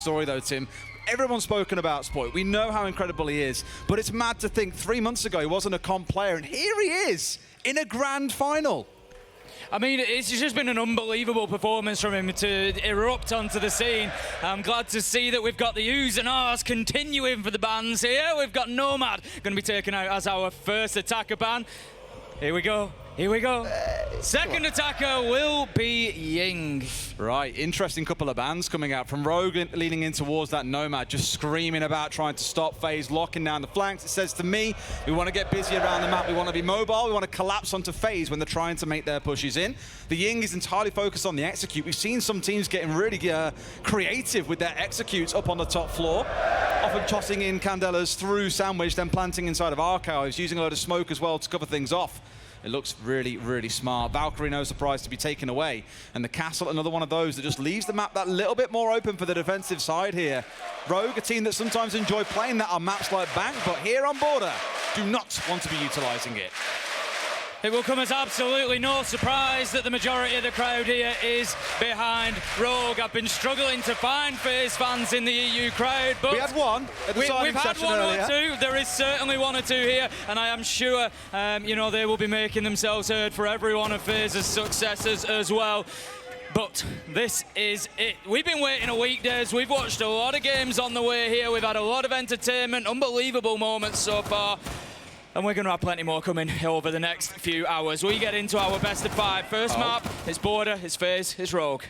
story though, Tim. Everyone's spoken about Spoit. We know how incredible he is, but it's mad to think 3 months ago he wasn't a comp player, and here he is in a grand final. I mean, it's just been an unbelievable performance from him to erupt onto the scene. I'm glad to see that we've got the U's and R's continuing for the bans here. We've got Nomad going to be taken out as our first attacker ban. Here we go. Here we go. Second attacker will be Ying. Right, interesting couple of bans coming out from Rogue, leaning in towards that Nomad, just screaming about trying to stop FaZe, locking down the flanks. It says to me, we want to get busy around the map, we want to be mobile, we want to collapse onto FaZe when they're trying to make their pushes in. The Ying is entirely focused on the execute. We've seen some teams getting really creative with their executes up on the top floor, often tossing in Candelas through Sandwich, then planting inside of Archives, using a load of smoke as well to cover things off. It looks really, really smart. Valkyrie, no surprise, to be taken away. And the Castle, another one of those that just leaves the map that little bit more open for the defensive side here. Rogue, a team that sometimes enjoy playing that on maps like Bank, but here on Border, do not want to be utilizing it. It will come as absolutely no surprise that the majority of the crowd here is behind Rogue. I've been struggling to find FaZe fans in the EU crowd, but we had one at the signing we've had session one earlier. or two. There is certainly one or two here, and I am sure you know, they will be making themselves heard for every one of FaZe's successors as well. But this is it. We've been waiting a week, Des. We've watched a lot of games on the way here. We've had a lot of entertainment, unbelievable moments so far. And we're going to have plenty more coming over the next few hours. We get into our best of 5. First map, it's Border, it's FaZe, it's Rogue.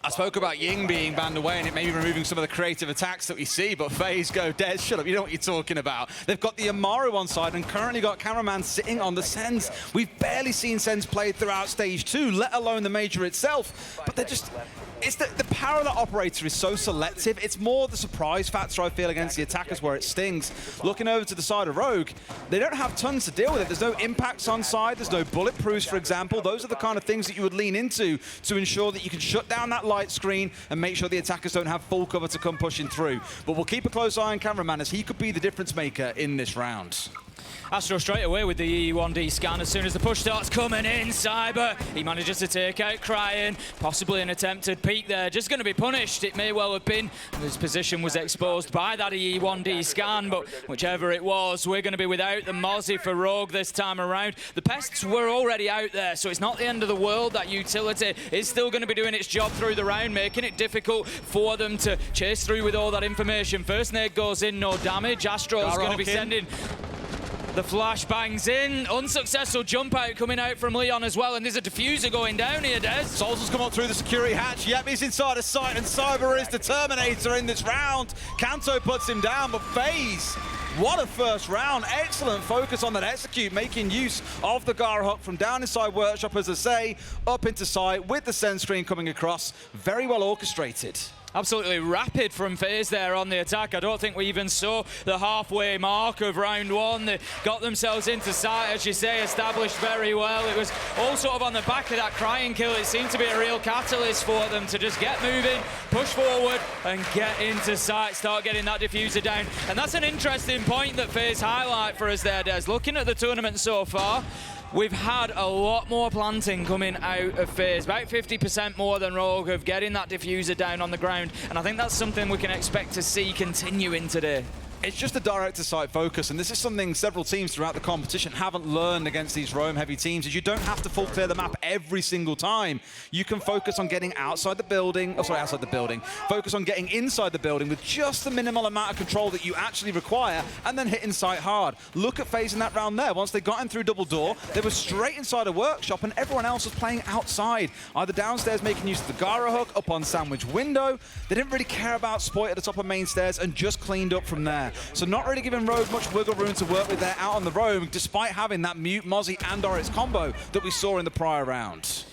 I spoke about Ying being banned away and it may be removing some of the creative attacks that we see, but FaZe go, Des, shut up, you know what you're talking about. They've got the Amaru on side and currently got Cameraman sitting on the Sens. We've barely seen Sens played throughout stage 2, let alone the major itself. But they're just, it's the power of that operator is so selective. It's more the surprise factor, I feel, against the attackers where it stings. Looking over to the side of Rogue, they don't have tons to deal with it. There's no impacts on side, there's no bulletproofs, for example. Those are the kind of things that you would lean into to ensure that you can shut down that light screen and make sure the attackers don't have full cover to come pushing through. But we'll keep a close eye on Cameraman as he could be the difference maker in this round. Astro straight away with the E1D scan as soon as the push starts coming in. Cyber, he manages to take out Crying, possibly an attempted peek there, just going to be punished. It may well have been. His position was exposed by that E1D scan, but whichever it was, we're going to be without the Mozzie for Rogue this time around. The Pests were already out there, so it's not the end of the world. That utility is still going to be doing its job through the round, making it difficult for them to chase through with all that information. First nade goes in, no damage. Astro's going to be sending... The flash bangs in, unsuccessful jump out coming out from Leon as well, and there's a diffuser going down here, Des. Souls has come up through the security hatch. Yep, he's inside of sight, and Cyber is the Terminator in this round. Kanto puts him down, but FaZe, what a first round. Excellent focus on that execute, making use of the Gara hook from down inside Workshop, as I say, up into sight with the send screen coming across. Very well orchestrated. Absolutely rapid from FaZe there on the attack. I don't think we even saw the halfway mark of round 1. They got themselves into sight, as you say, established very well. It was all sort of on the back of that Crying kill. It seemed to be a real catalyst for them to just get moving, push forward, and get into sight, start getting that diffuser down. And that's an interesting point that FaZe highlight for us there, Des. Looking at the tournament so far, we've had a lot more planting coming out of FaZe, about 50% more than Rogue of getting that diffuser down on the ground, and I think that's something we can expect to see continuing today. It's just a direct-to-site focus, and this is something several teams throughout the competition haven't learned against these roam-heavy teams, is you don't have to full clear the map every single time. You can focus on getting outside the building, outside the building, focus on getting inside the building with just the minimal amount of control that you actually require, and then hitting site hard. Look at FaZe in that round there. Once they got in through double door, they were straight inside a workshop, and everyone else was playing outside, either downstairs making use of the Gara hook, up on Sandwich window. They didn't really care about Spoit at the top of main stairs and just cleaned up from there. So not really giving Rogue much wiggle room to work with there out on the roam, despite having that Mute, Mozzie, and Oryx combo that we saw in the prior round.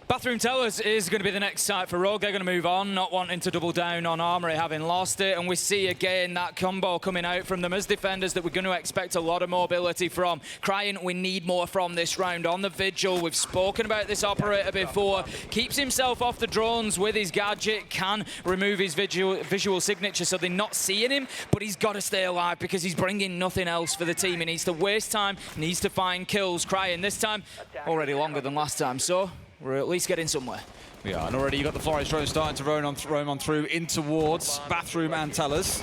Bathroom Tellers is going to be the next site for Rogue. They're going to move on, not wanting to double down on Armory, having lost it. And we see again that combo coming out from them as defenders that we're going to expect a lot of mobility from. Crying, we need more from this round. On the Vigil, we've spoken about this operator before. Keeps himself off the drones with his gadget, can remove his visual signature so they're not seeing him, but he's got to stay alive because he's bringing nothing else for the team. He needs to waste time, needs to find kills. Crying this time, already longer than last time, so we're at least getting somewhere. Yeah, and already you got the Flores drone starting to roam on through in towards Bathroom and Tellers.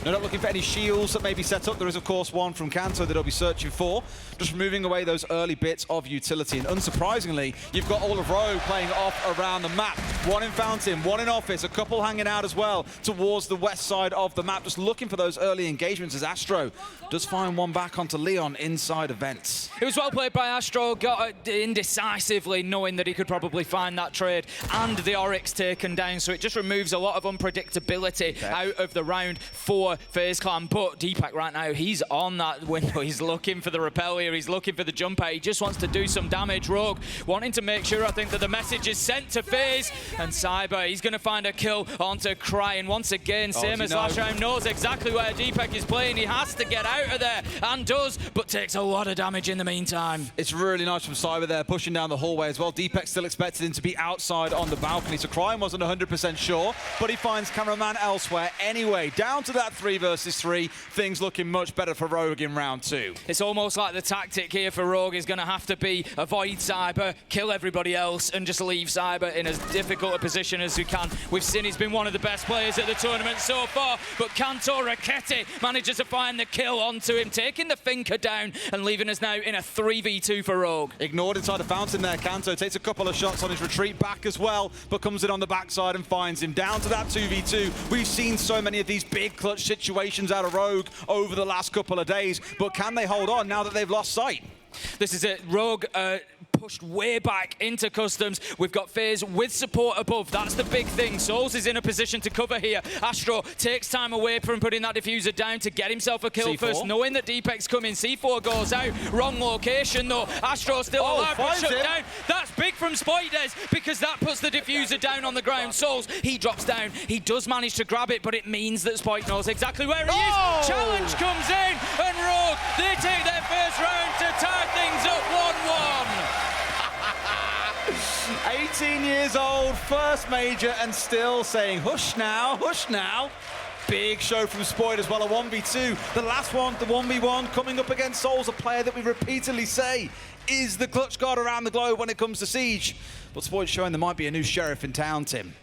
They're not looking for any shields that may be set up. There is, of course, one from Kanto that they'll be searching for. Just removing away those early bits of utility. And unsurprisingly, you've got all of Rogue playing off around the map. One in Fountain, one in Office, a couple hanging out as well towards the west side of the map, just looking for those early engagements as Astro does find one back onto Leon inside Events. It was well played by Astro, got it indecisively, knowing that he could probably find that trade and the Oryx taken down, so it just removes a lot of unpredictability out of the round for FaZe Clan. But Deepak right now, he's on that window, he's looking for the rappel here, he's looking for the jump out, he just wants to do some damage. Rogue wanting to make sure, I think, that the message is sent to FaZe, and Cyber, he's going to find a kill onto Crying. Once again, same as last round, knows exactly where Deepak is playing, he has to get out of there, and does, but takes a lot of damage in the meantime. It's really nice from Cyber there, pushing down the hallway as well. Deepak still expected him to be outside on the balcony, so Crying wasn't 100% sure, but he finds Cameraman elsewhere anyway. Down to that 3 versus 3, things looking much better for Rogue in round 2. It's almost like the tactic here for Rogue is going to have to be avoid Cyber, kill everybody else, and just leave Cyber in as difficult a position as we can. We've seen he's been one of the best players at the tournament so far, but Kanto Raketti manages to find the kill onto him, taking the Finker down and leaving us now in a 3v2 for Rogue. Ignored inside the Fountain there. Kanto takes a couple of shots on his retreat back as well, but comes in on the backside and finds him. Down to that 2v2. We've seen so many of these big clutch situations out of Rogue over the last couple of days, but can they hold on now that they've lost sight? This is it. Rogue pushed way back into Customs. We've got FaZe with support above. That's the big thing. Souls is in a position to cover here. Astro takes time away from putting that diffuser down to get himself a kill first, knowing that Deepak's coming. C4 goes out. Wrong location, though. Astro still alive, but shut down. That's big from Spoides, because that puts the diffuser down on the ground. Souls, he drops down. He does manage to grab it, but it means that Spoit knows exactly where he is. Challenge comes in, and Rogue, they take their first round to tie things up 1-1. 18 years old, first major, and still saying, hush now, hush now. Big show from Spoid as well, a 1v2. The last one, the 1v1, coming up against Souls, a player that we repeatedly say is the clutch guard around the globe when it comes to Siege. But Spoid's showing there might be a new sheriff in town, Tim.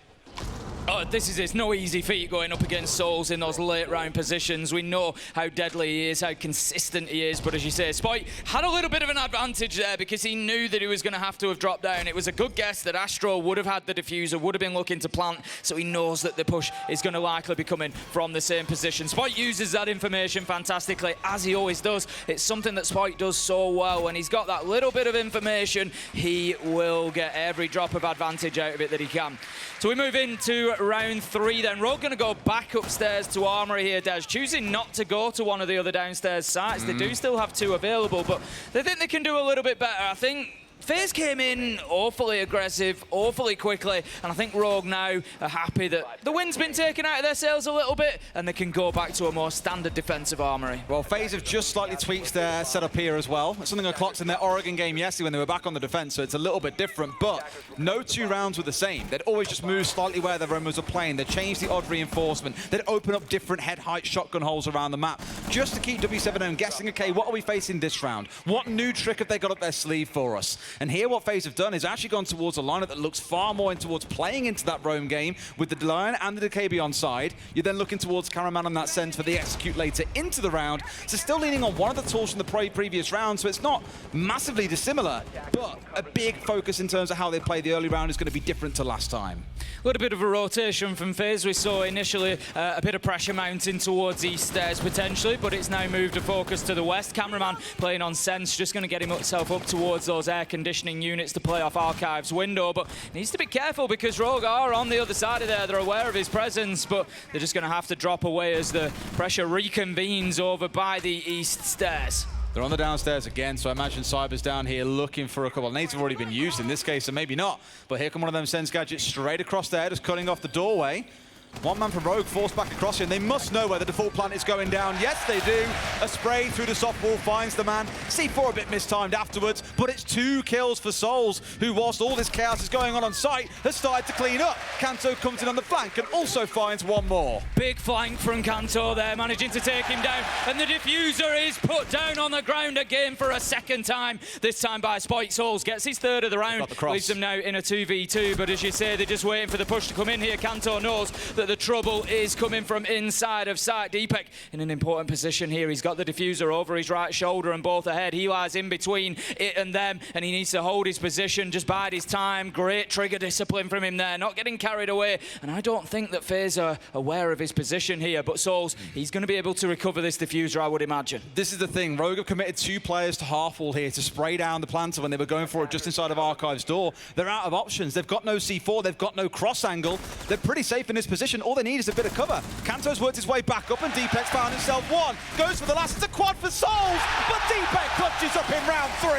Oh, it's no easy feat going up against Souls in those late round positions. We know how deadly he is, how consistent he is, but as you say, Spoit had a little bit of an advantage there because he knew that he was going to have to have dropped down. It was a good guess that Astro would have had the diffuser, would have been looking to plant, so he knows that the push is going to likely be coming from the same position. Spoit uses that information fantastically, as he always does. It's something that Spoit does so well. When he's got that little bit of information, he will get every drop of advantage out of it that he can. So we move into round 3 then. Rogue going to go back upstairs to Armory here, Des, choosing not to go to one of the other downstairs sites. They do still have 2 available, but they think they can do a little bit better. I think FaZe came in awfully aggressive, awfully quickly, and I think Rogue now are happy that the wind's been taken out of their sails a little bit, and they can go back to a more standard defensive Armory. Well, FaZe have just slightly tweaked their setup here as well. It's something I clocked in their Oregon game yesterday when they were back on the defense, so it's a little bit different, but no 2 rounds were the same. They'd always just move slightly where their roamers are playing. They'd change the odd reinforcement. They'd open up different head height shotgun holes around the map, just to keep W7M guessing, okay, what are we facing this round? What new trick have they got up their sleeve for us? And here what FaZe have done is actually gone towards a lineup that looks far more in towards playing into that roam game with the Lion and the DKB on side. You're then looking towards Cameraman on that sense for the execute later into the round. So still leaning on one of the tools from the previous round, so it's not massively dissimilar, but a big focus in terms of how they play the early round is going to be different to last time. A little bit of a rotation from FaZe. We saw initially a bit of pressure mounting towards east stairs potentially, but it's now moved to focus to the west. Cameraman playing on Sense, just going to get himself up towards those air conditioning units to play off Archive's window, but needs to be careful because Rogue are on the other side of there. They're aware of his presence, but they're just going to have to drop away as the pressure reconvenes over by the east stairs. They're on the downstairs again, so I imagine Cyber's down here looking for a couple. Nades have already been used in this case, so maybe not. But here come one of them Sense gadgets straight across there, just cutting off the doorway. One man from Rogue forced back across here, and they must know where the default plant is going down. Yes, they do. A spray through the soft wall finds the man. C4 a bit mistimed afterwards, but it's 2 kills for Souls, who, whilst all this chaos is going on site, has started to clean up. Kanto comes in on the flank and also finds one more. Big flank from Kanto there, managing to take him down, and the diffuser is put down on the ground again for a second time. This time by Spike. Souls gets his 3rd of the round, leaves them now in a 2v2, but as you say, they're just waiting for the push to come in here. Kanto knows that the trouble is coming from inside of sight. Deepek in an important position here. He's got the diffuser over his right shoulder and both ahead. He lies in between it and them, and he needs to hold his position, just bide his time. Great trigger discipline from him there, not getting carried away. And I don't think that FaZe are aware of his position here, but Souls, he's going to be able to recover this diffuser, I would imagine. This is the thing. Rogue have committed 2 players to half wall here to spray down the planter when they were going for it just inside of Archive's door. They're out of options. They've got no C4. They've got no cross angle. They're pretty safe in this position. All they need is a bit of cover. Kanto's worked his way back up, and Deepek's found himself one. Goes for the last. It's a quad for Souls, but Deepek clutches up in round 3.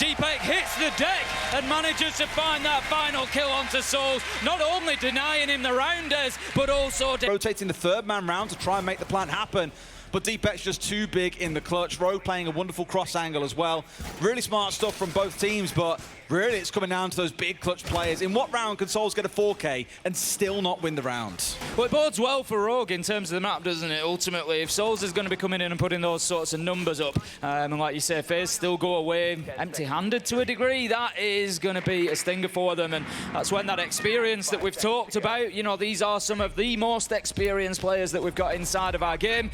Deepek hits the deck and manages to find that final kill onto Souls, not only denying him the rounders, but also rotating the 3rd man round to try and make the plan happen. But Deepek's just too big in the clutch. Rogue playing a wonderful cross angle as well. Really smart stuff from both teams, but really it's coming down to those big clutch players. In what round can Souls get a 4K and still not win the round? Well, it bodes well for Rogue in terms of the map, doesn't it, ultimately? If Souls is going to be coming in and putting those sorts of numbers up, and like you say, FaZe still go away empty-handed to a degree, that is going to be a stinger for them, and that's when that experience that we've talked about, you know, these are some of the most experienced players that we've got inside of our game.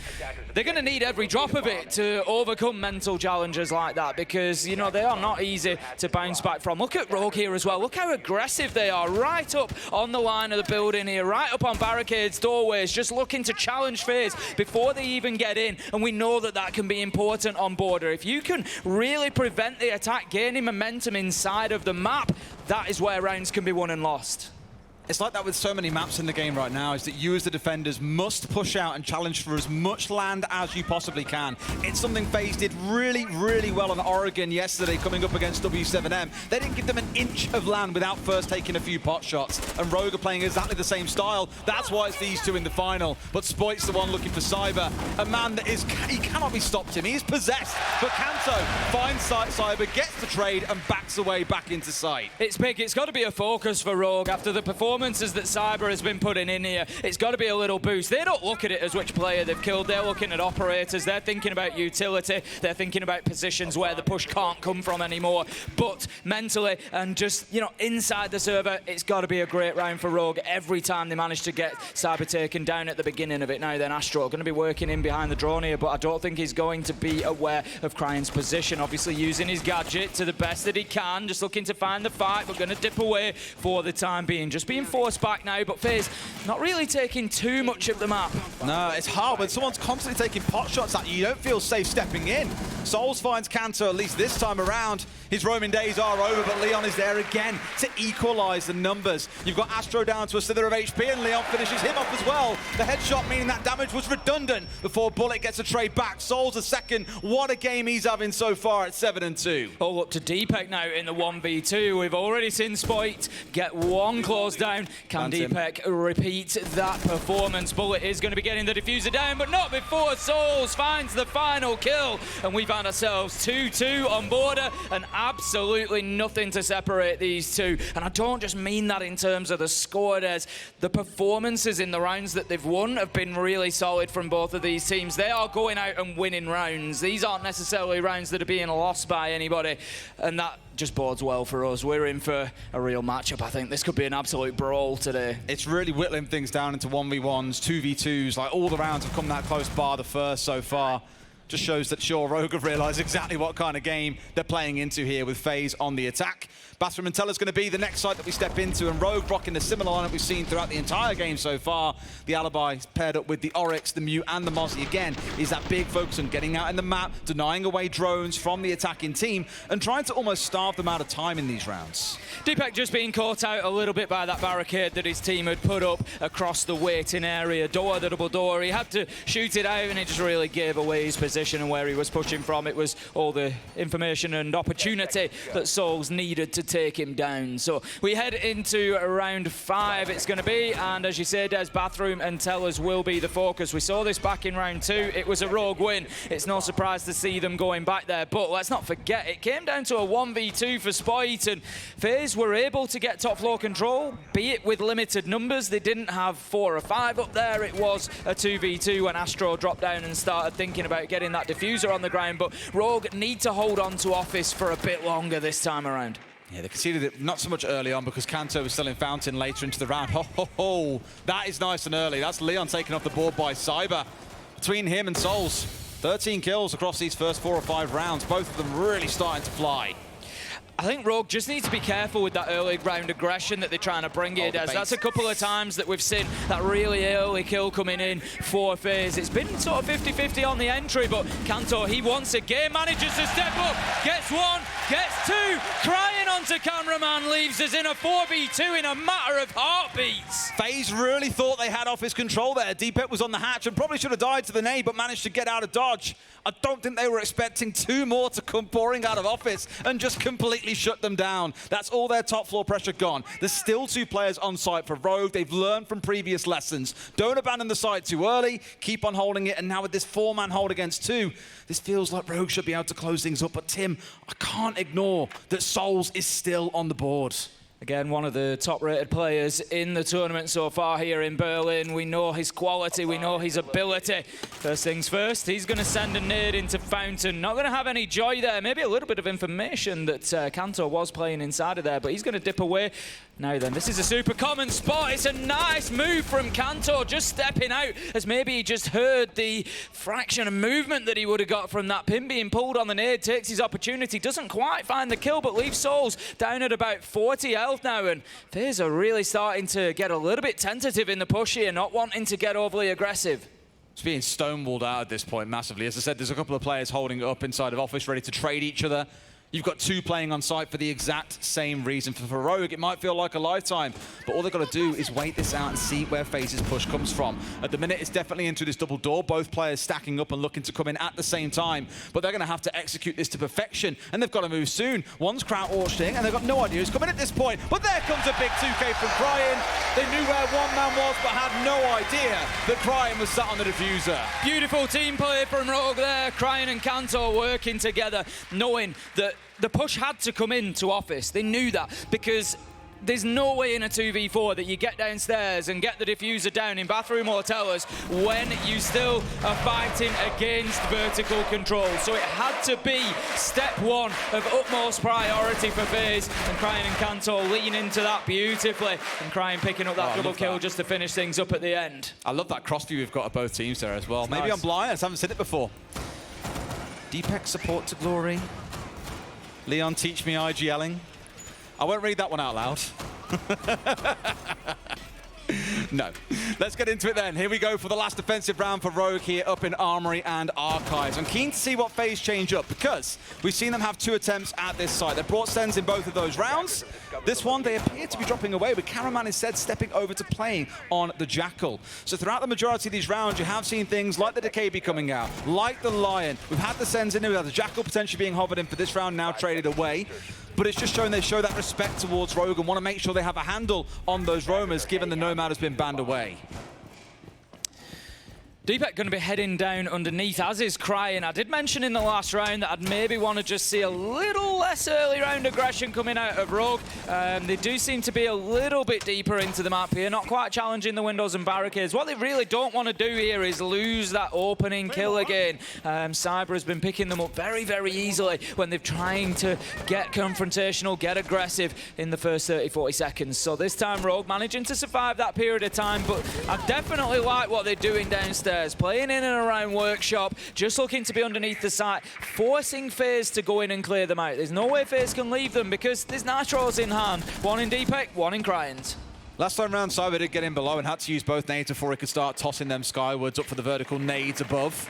They're going to need every drop of it to overcome mental challenges like that, because, you know, they are not easy to bounce back from. Look at Rogue here as well. Look how aggressive they are, right up on the line of the building here, right up on barricades, doorways, just looking to challenge FaZe before they even get in. And we know that that can be important on border. If you can really prevent the attack gaining momentum inside of the map, that is where rounds can be won and lost. It's like that with so many maps in the game right now, is that you as the defenders must push out and challenge for as much land as you possibly can. It's something FaZe did really, really well on Oregon yesterday coming up against W7M. They didn't give them an inch of land without first taking a few pot shots. And Rogue are playing exactly the same style. That's why it's these 2 in the final. But Spoit's the one looking for Cyber. A man that is, he cannot be stopped him. He is possessed. But Kanto finds Cyber, gets the trade and backs away back into sight. It's big. It's got to be a focus for Rogue after the performances that Cyber has been putting in here. It's got to be a little boost. They don't look at it as which player they've killed. They're looking at operators. They're thinking about utility. They're thinking about positions where the push can't come from anymore. But mentally and just, you know, inside the server, it's got to be a great round for Rogue. Every time they manage to get Cyber taken down at the beginning of it. Now then, Astro going to be working in behind the drone here, but I don't think he's going to be aware of Cryan's position. Obviously using his gadget to the best that he can, just looking to find the fight, but going to dip away for the time being. Just being forced back now, but FaZe not really taking too much of the map. No, it's hard when someone's constantly taking pot shots at you. You don't feel safe stepping in. Souls finds Kanto, at least this time around. His roaming days are over, but Leon is there again to equalize the numbers. You've got Astro down to a slither of HP, and Leon finishes him off as well. The headshot meaning that damage was redundant before Bullet gets a trade back. Souls a second. What a game he's having so far at 7-2. All up to Deepek now in the 1v2. We've already seen Spoit get one close down. Can Deepek repeat that performance? Bullet is going to be getting the diffuser down, but not before Souls finds the final kill. And we found ourselves 2-2 on border, and absolutely nothing to separate these two. And I don't just mean that in terms of the score, Des. The performances in the rounds that they've won have been really solid from both of these teams. They are going out and winning rounds. These aren't necessarily rounds that are being lost by anybody, and that just bodes well for us. We're in for a real matchup. I think this could be an absolute brawl today. It's really whittling things down into 1v1s, 2v2s, like all the rounds have come that close bar the first so far. Just shows that sure, Rogue have realised exactly what kind of game they're playing into here with FaZe on the attack. Bathroom and Teller's going to be the next site that we step into, and Rogue rocking the similar lineup we've seen throughout the entire game so far. The Alibi paired up with the Oryx, the Mew and the Mozzie again is that big focus on getting out in the map, denying away drones from the attacking team, and trying to almost starve them out of time in these rounds. Deepek just being caught out a little bit by that barricade that his team had put up across the waiting area door, the double door. He had to shoot it out, and it just really gave away his position. position and where he was pushing from. It was all the information and opportunity that Souls needed to take him down. So we head into round 5 it's going to be, and as you say, Des, Bathroom and Tellers will be the focus. We saw this back in round 2. It was a Rogue win. It's no surprise to see them going back there, but let's not forget, it came down to a 1v2 for Spoit, and FaZe were able to get top floor control, be it with limited numbers. They didn't have 4 or 5 up there. It was a 2v2 when Astro dropped down and started thinking about getting that diffuser on the ground, but Rogue need to hold on to Office for a bit longer this time around. Yeah, they conceded it not so much early on because Kanto was still in Fountain later into the round. Ho, ho, ho. That is nice and early. That's Leon taken off the board by Cyber. Between him and Souls, 13 kills across these first 4 or 5 rounds. Both of them really starting to fly. I think Rogue just needs to be careful with that early round aggression that they're trying to bring here, Des. That's a couple of times that we've seen that really early kill coming in for FaZe. It's been sort of 50-50 on the entry, but Kanto, he once again manages to step up, gets 1, gets 2, crying onto cameraman, leaves us in a 4v2 in a matter of heartbeats. FaZe really thought they had Office control there. Deepet was on the hatch and probably should have died to the nade, but managed to get out of dodge. I don't think they were expecting 2 more to come pouring out of Office and just completely shut them down. That's all their top floor pressure gone. There's still 2 players on site for Rogue. They've learned from previous lessons. Don't abandon the site too early. Keep on holding it. And now with this 4-man hold against 2, this feels like Rogue should be able to close things up. But Tim, I can't ignore that Souls is still on the board. Again, one of the top-rated players in the tournament so far here in Berlin. We know his quality, we know his ability. First things first, he's going to send a nade into Fountain. Not going to have any joy there. Maybe a little bit of information that Kanto was playing inside of there, but he's going to dip away. Now then, this is a super common spot. It's a nice move from Kanto, just stepping out, as maybe he just heard the fraction of movement that he would have got from that pin being pulled on the nade. Takes his opportunity, doesn't quite find the kill, but leaves Souls down at about 40 health now, and FaZe are really starting to get a little bit tentative in the push here, not wanting to get overly aggressive. It's being stonewalled out at this point massively. As I said, there's a couple of players holding it up inside of Office, ready to trade each other. You've got 2 playing on site for the exact same reason. For Rogue, it might feel like a lifetime, but all they've got to do is wait this out and see where FaZe's push comes from. At the minute, it's definitely into this double door, both players stacking up and looking to come in at the same time, but they're going to have to execute this to perfection, and they've got to move soon. One's Kraut Orchting, and they've got no idea who's coming at this point, but there comes a big 2K from Cryin. They knew where one man was, but had no idea that Cryin was sat on the diffuser. Beautiful team play from Rogue there. Cryin and Kanto working together, knowing that the push had to come into Office. They knew that, because there's no way in a 2v4 that you get downstairs and get the diffuser down in Bathroom or Tellers when you still are fighting against vertical control. So it had to be step 1 of utmost priority for FaZe, and Cryin and Kanto lean into that beautifully, and Cryin picking up that double kill just to finish things up at the end. I love that cross view we've got of both teams there as well. Maybe I'm blind, I just haven't seen it before. Deepak support to glory. Leon, teach me IGLing. I won't read that one out loud. No. Let's get into it then. Here we go for the last defensive round for Rogue here up in Armory and Archives. I'm keen to see what FaZe change up, because we've seen them have 2 attempts at this site. They brought Sens in both of those rounds. This one, they appear to be dropping away, with Cameraman instead stepping over to playing on the Jackal. So throughout the majority of these rounds, you have seen things like the Decabi coming out, like the Lion. We've had the Sens in there, we've had the Jackal potentially being hovered in for this round, now traded away. But it's just showing they show that respect towards Rogue and want to make sure they have a handle on those roamers, given the Nomad has been banned away. Deepak going to be heading down underneath, as is Cryin. I did mention in the last round that I'd maybe want to just see a little less early round aggression coming out of Rogue. They do seem to be a little bit deeper into the map here, not quite challenging the windows and barricades. What they really don't want to do here is lose that opening kill again. Cyber has been picking them up very, very easily when they're trying to get confrontational, get aggressive in the first 30-40 seconds. So this time Rogue managing to survive that period of time, but I definitely like what they're doing downstairs. Playing in and around Workshop, just looking to be underneath the site, forcing FaZe to go in and clear them out. There's no way FaZe can leave them, because there's Nitros in hand. One in Deepak, one in Cryins. Last time round, Cyber did get in below and had to use both nades before he could start tossing them skywards up for the vertical nades above.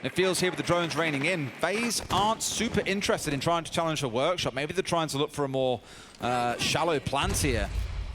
It feels here with the drones raining in, FaZe aren't super interested in trying to challenge the Workshop. Maybe they're trying to look for a more shallow plant here.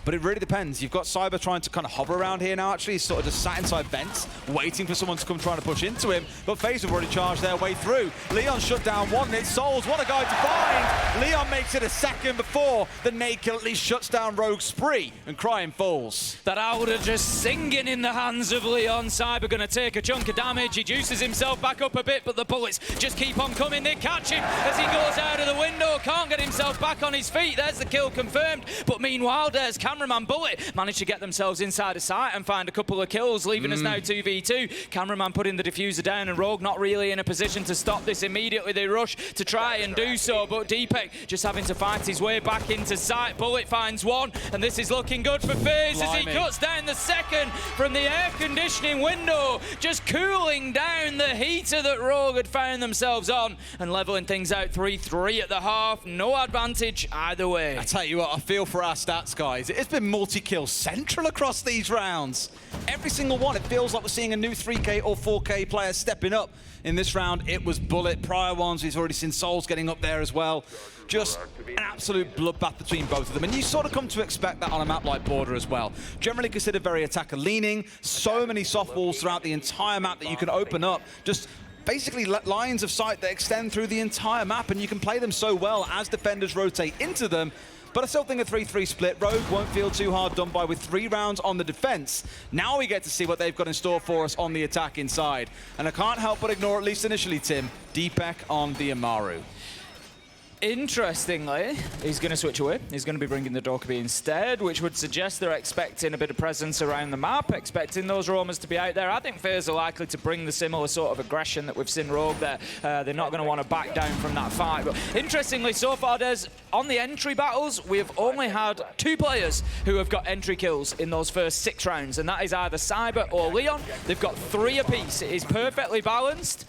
But it really depends. You've got Cyber trying to kind of hover around here now, actually. He's sort of just sat inside vents, waiting for someone to come trying to push into him. But FaZe have already charged their way through. Leon shut down one, and it's Souls. What a guy to find! Leon makes it a second before the nade kill at least shuts down Rogue's spree, and Crying falls. That Alder just singing in the hands of Leon. Cyber going to take a chunk of damage. He juices himself back up a bit, but the bullets just keep on coming. They catch him as he goes out of the window. Can't get himself back on his feet. There's the kill confirmed. But meanwhile, there's Cameraman Bullet managed to get themselves inside of sight and find a couple of kills, leaving us now 2v2. Cameraman putting the diffuser down, and Rogue not really in a position to stop this immediately. They rush to try and do so, but Deepek just having to fight his way back into sight. Bullet finds one, and this is looking good for FaZe as he cuts down the second from the air conditioning window, just cooling down the heater that Rogue had found themselves on, and leveling things out 3-3 at the half. No advantage either way. I tell you what, I feel for our stats, guys. It's been multi-kill central across these rounds. Every single one, it feels like we're seeing a new 3K or 4K player stepping up. In this round, it was Bullet. Prior ones, we've already seen Souls getting up there as well. Just an absolute bloodbath between both of them. And you sort of come to expect that on a map like Border as well. Generally considered very attacker-leaning. So many soft walls throughout the entire map that you can open up. Just basically lines of sight that extend through the entire map, and you can play them so well as defenders rotate into them. But I still think a 3-3 split. Rogue won't feel too hard done by with 3 rounds on the defense. Now we get to see what they've got in store for us on the attack inside. And I can't help but ignore, at least initially, Tim, Deepek on the Amaru. Interestingly, he's going to switch away. He's going to be bringing the Dokkaebi instead, which would suggest they're expecting a bit of presence around the map, expecting those roamers to be out there. I think FaZe are likely to bring the similar sort of aggression that we've seen Rogue there. They're not going to want to back down from that fight. But interestingly, so far, Des, on the entry battles, we've only had 2 players who have got entry kills in those first 6 rounds, and that is either Cyber or Leon. They've got 3 apiece. It is perfectly balanced.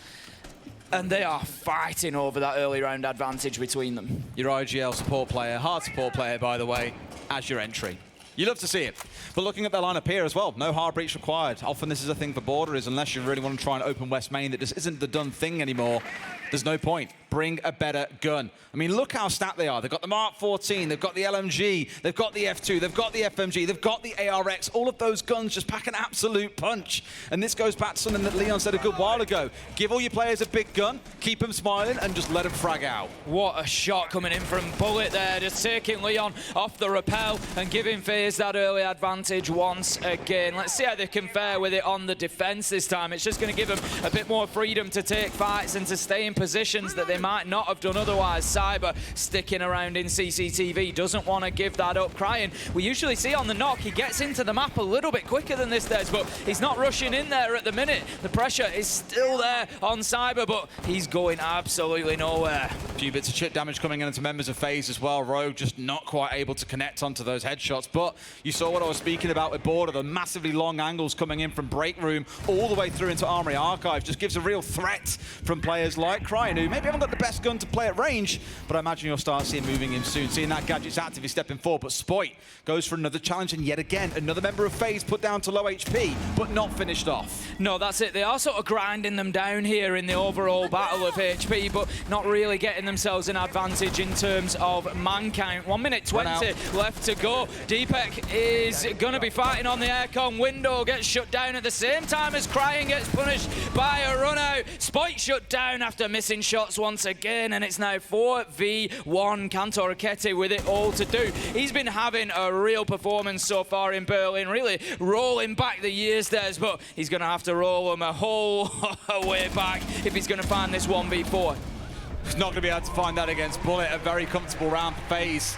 And they are fighting over that early round advantage between them. Your IGL support player, hard support player, by the way, as your entry. You love to see it. But looking at their lineup here as well, no hard breach required. Often this is a thing for Border, is unless you really want to try and open West Main that just isn't the done thing anymore, there's no point. Bring a better gun. I mean, look how stacked they are. They've got the Mark 14, they've got the LMG, they've got the F2, they've got the FMG, they've got the ARX. All of those guns just pack an absolute punch. And this goes back to something that Leon said a good while ago. Give all your players a big gun, keep them smiling, and just let them frag out. What a shot coming in from Bullet there, just taking Leon off the rappel and giving FaZe that early advantage once again. Let's see how they can fare with it on the defense this time. It's just going to give them a bit more freedom to take fights and to stay in positions that they might not have done otherwise. Cyber sticking around in CCTV, doesn't want to give that up. Crying, we usually see on the knock, he gets into the map a little bit quicker than this does, but he's not rushing in there at the minute. The pressure is still there on Cyber, but he's going absolutely nowhere. A few bits of chip damage coming into members of FaZe as well. Rogue just not quite able to connect onto those headshots, but you saw what I was speaking about with Border, the massively long angles coming in from Break Room all the way through into Armory Archive just gives a real threat from players like Crying, who maybe haven't got the best gun to play at range, but I imagine you'll start seeing moving in soon. Seeing that gadget's active, he's stepping forward, but Spoit goes for another challenge, and yet again, another member of FaZe put down to low HP, but not finished off. No, that's it. They are sort of grinding them down here in the overall battle of HP, but not really getting themselves an advantage in terms of man count. 1 minute 20 left to go. Deepek is going to be fighting on the aircon window, gets shut down at the same time as Crying gets punished by a run out. Spoit shut down after missing shots once again, and it's now 4v1. Kantor Rakete with it all to do. He's been having a real performance so far in Berlin, really rolling back the years there, but he's going to have to roll them a whole way back if he's going to find this 1v4. He's not going to be able to find that against Bullet. A very comfortable round for FaZe.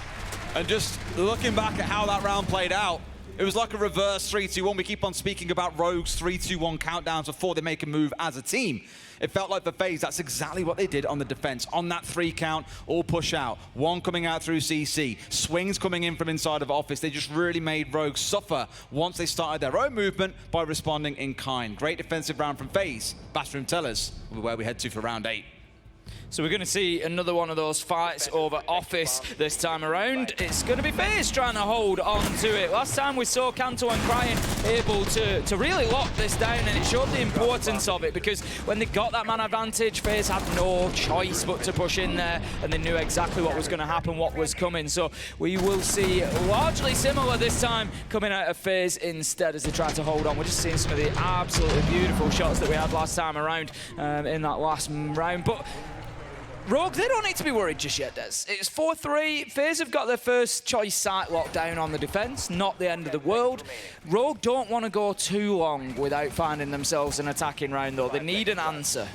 And just looking back at how that round played out, it was like a reverse 3-2-1. We keep on speaking about Rogue's 3-2-1 countdowns before they make a move as a team. It felt like for FaZe, that's exactly what they did on the defense. On that 3 count, all push out. 1 coming out through CC. Swings coming in from inside of Office. They just really made Rogue suffer once they started their own movement by responding in kind. Great defensive round from FaZe. Bathroom Tellers will be where we head to for round 8. So we're going to see another one of those fights over Office this time around. It's going to be FaZe trying to hold on to it. Last time we saw Kanto and Cryin able to really lock this down, and it showed the importance of it, because when they got that man advantage, FaZe had no choice but to push in there, and they knew exactly what was going to happen, what was coming. So we will see largely similar this time coming out of FaZe instead as they try to hold on. We're just seeing some of the absolutely beautiful shots that we had last time around in that last round. But Rogue, they don't need to be worried just yet, Des. It's 4-3. FaZe have got their first choice site locked down on the defense, not the end of the world. Rogue don't want to go too long without finding themselves an attacking round, though. They need an answer.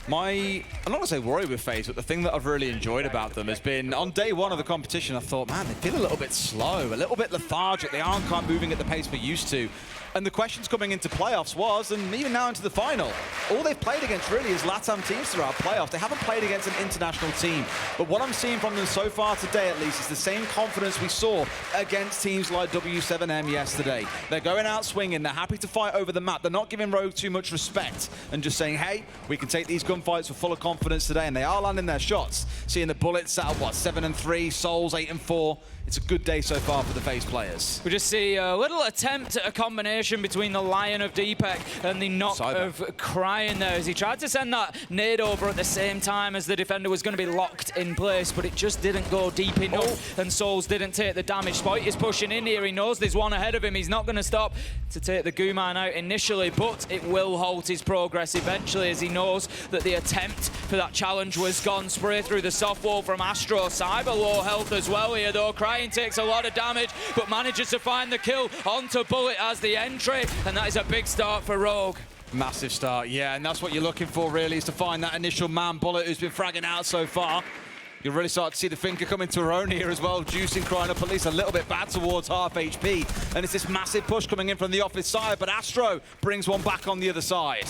I'm not going to say worry with FaZe, but the thing that I've really enjoyed about them has been, on day one of the competition, I thought, man, they feel a little bit slow, a little bit lethargic. They aren't quite moving at the pace we're used to. And the questions coming into playoffs was, and even now into the final, all they've played against really is LATAM teams throughout playoffs. They haven't played against an international team. But what I'm seeing from them so far today, at least, is the same confidence we saw against teams like W7M yesterday. They're going out swinging. They're happy to fight over the map. They're not giving Rogue too much respect and just saying, hey, we can take these gunfights with full of confidence today. And they are landing their shots. Seeing the bullets at, what, 7-3, Souls 8-4. It's a good day so far for the FaZe players. We just see a little attempt at a combination between the Lion of Deepak and the knock of Cryin there, as he tried to send that nade over at the same time as the defender was going to be locked in place, but it just didn't go deep enough, and Souls didn't take the damage. Spike is pushing in here. He knows there's one ahead of him. He's not going to stop to take the Gaimin out initially, but it will halt his progress eventually, as he knows that the attempt for that challenge was gone. Spray through the soft wall from Astro. Cyber low health as well here, though. Cryin takes a lot of damage, but manages to find the kill onto Bullet as the entry, and that is a big start for Rogue. Massive start, yeah, and that's what you're looking for, really, is to find that initial man. Bullet, who's been fragging out so far. You'll really start to see the finger coming to her own here as well, juicing Cryin up at least a little bit back towards half HP. And it's this massive push coming in from the Office side, but Astro brings one back on the other side.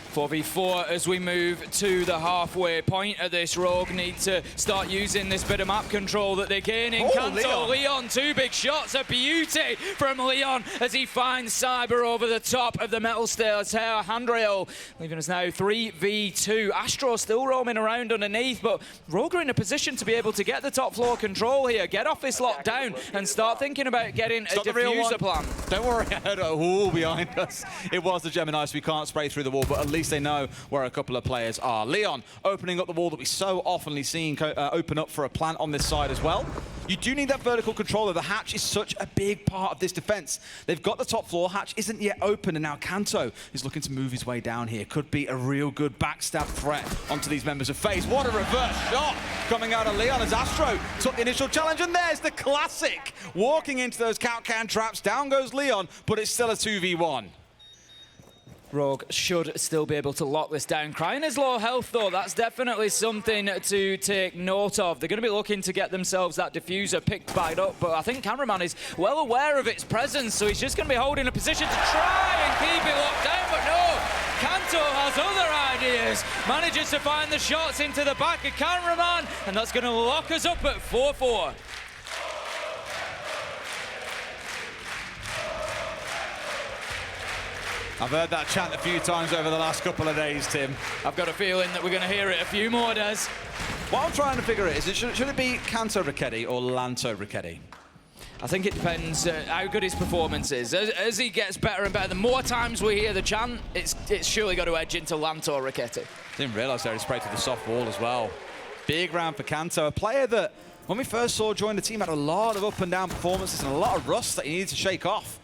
4v4 as we move to the halfway point of this. Rogue need to start using this bit of map control that they're gaining. Kanto, Leon, two big shots. A beauty from Leon as he finds Cyber over the top of the metal stairs here. Handrail leaving us now 3v2. Astro still roaming around underneath, but Rogue are in a position to be able to get the top floor control here, get Office locked down, and start thinking about getting a diffuser plan. Don't worry, I heard a wall behind us. It was the Gemini, so we can't spray through the wall, but at least they know where a couple of players are. Leon opening up the wall that we so oftenly seen open up for a plant on this side as well. You do need that vertical controller. The hatch is such a big part of this defense. They've got the top floor. Hatch isn't yet open, and now Kanto is looking to move his way down here. Could be a real good backstab threat onto these members of FaZe. What a reverse shot coming out of Leon as Astro took the initial challenge, and there's the classic. Walking into those count can traps. Down goes Leon, but it's still a 2v1. Rogue should still be able to lock this down. Cryin is low health, though. That's definitely something to take note of. They're going to be looking to get themselves that diffuser picked back up, but I think Cameraman is well aware of its presence, so he's just going to be holding a position to try and keep it locked down, but no. Kanto has other ideas. Manages to find the shots into the back of Cameraman, and that's going to lock us up at 4-4. I've heard that chant a few times over the last couple of days, Tim. I've got a feeling that we're going to hear it a few more, Des. What I'm trying to figure is, should it be Kanto Raketti or Lanto Raketti? I think it depends how good his performance is. As he gets better and better, the more times we hear the chant, it's surely got to edge into Lanto Raketti. Didn't realise they sprayed through the soft wall as well. Big round for Kanto, a player that, when we first saw join the team, had a lot of up and down performances and a lot of rust that he needed to shake off.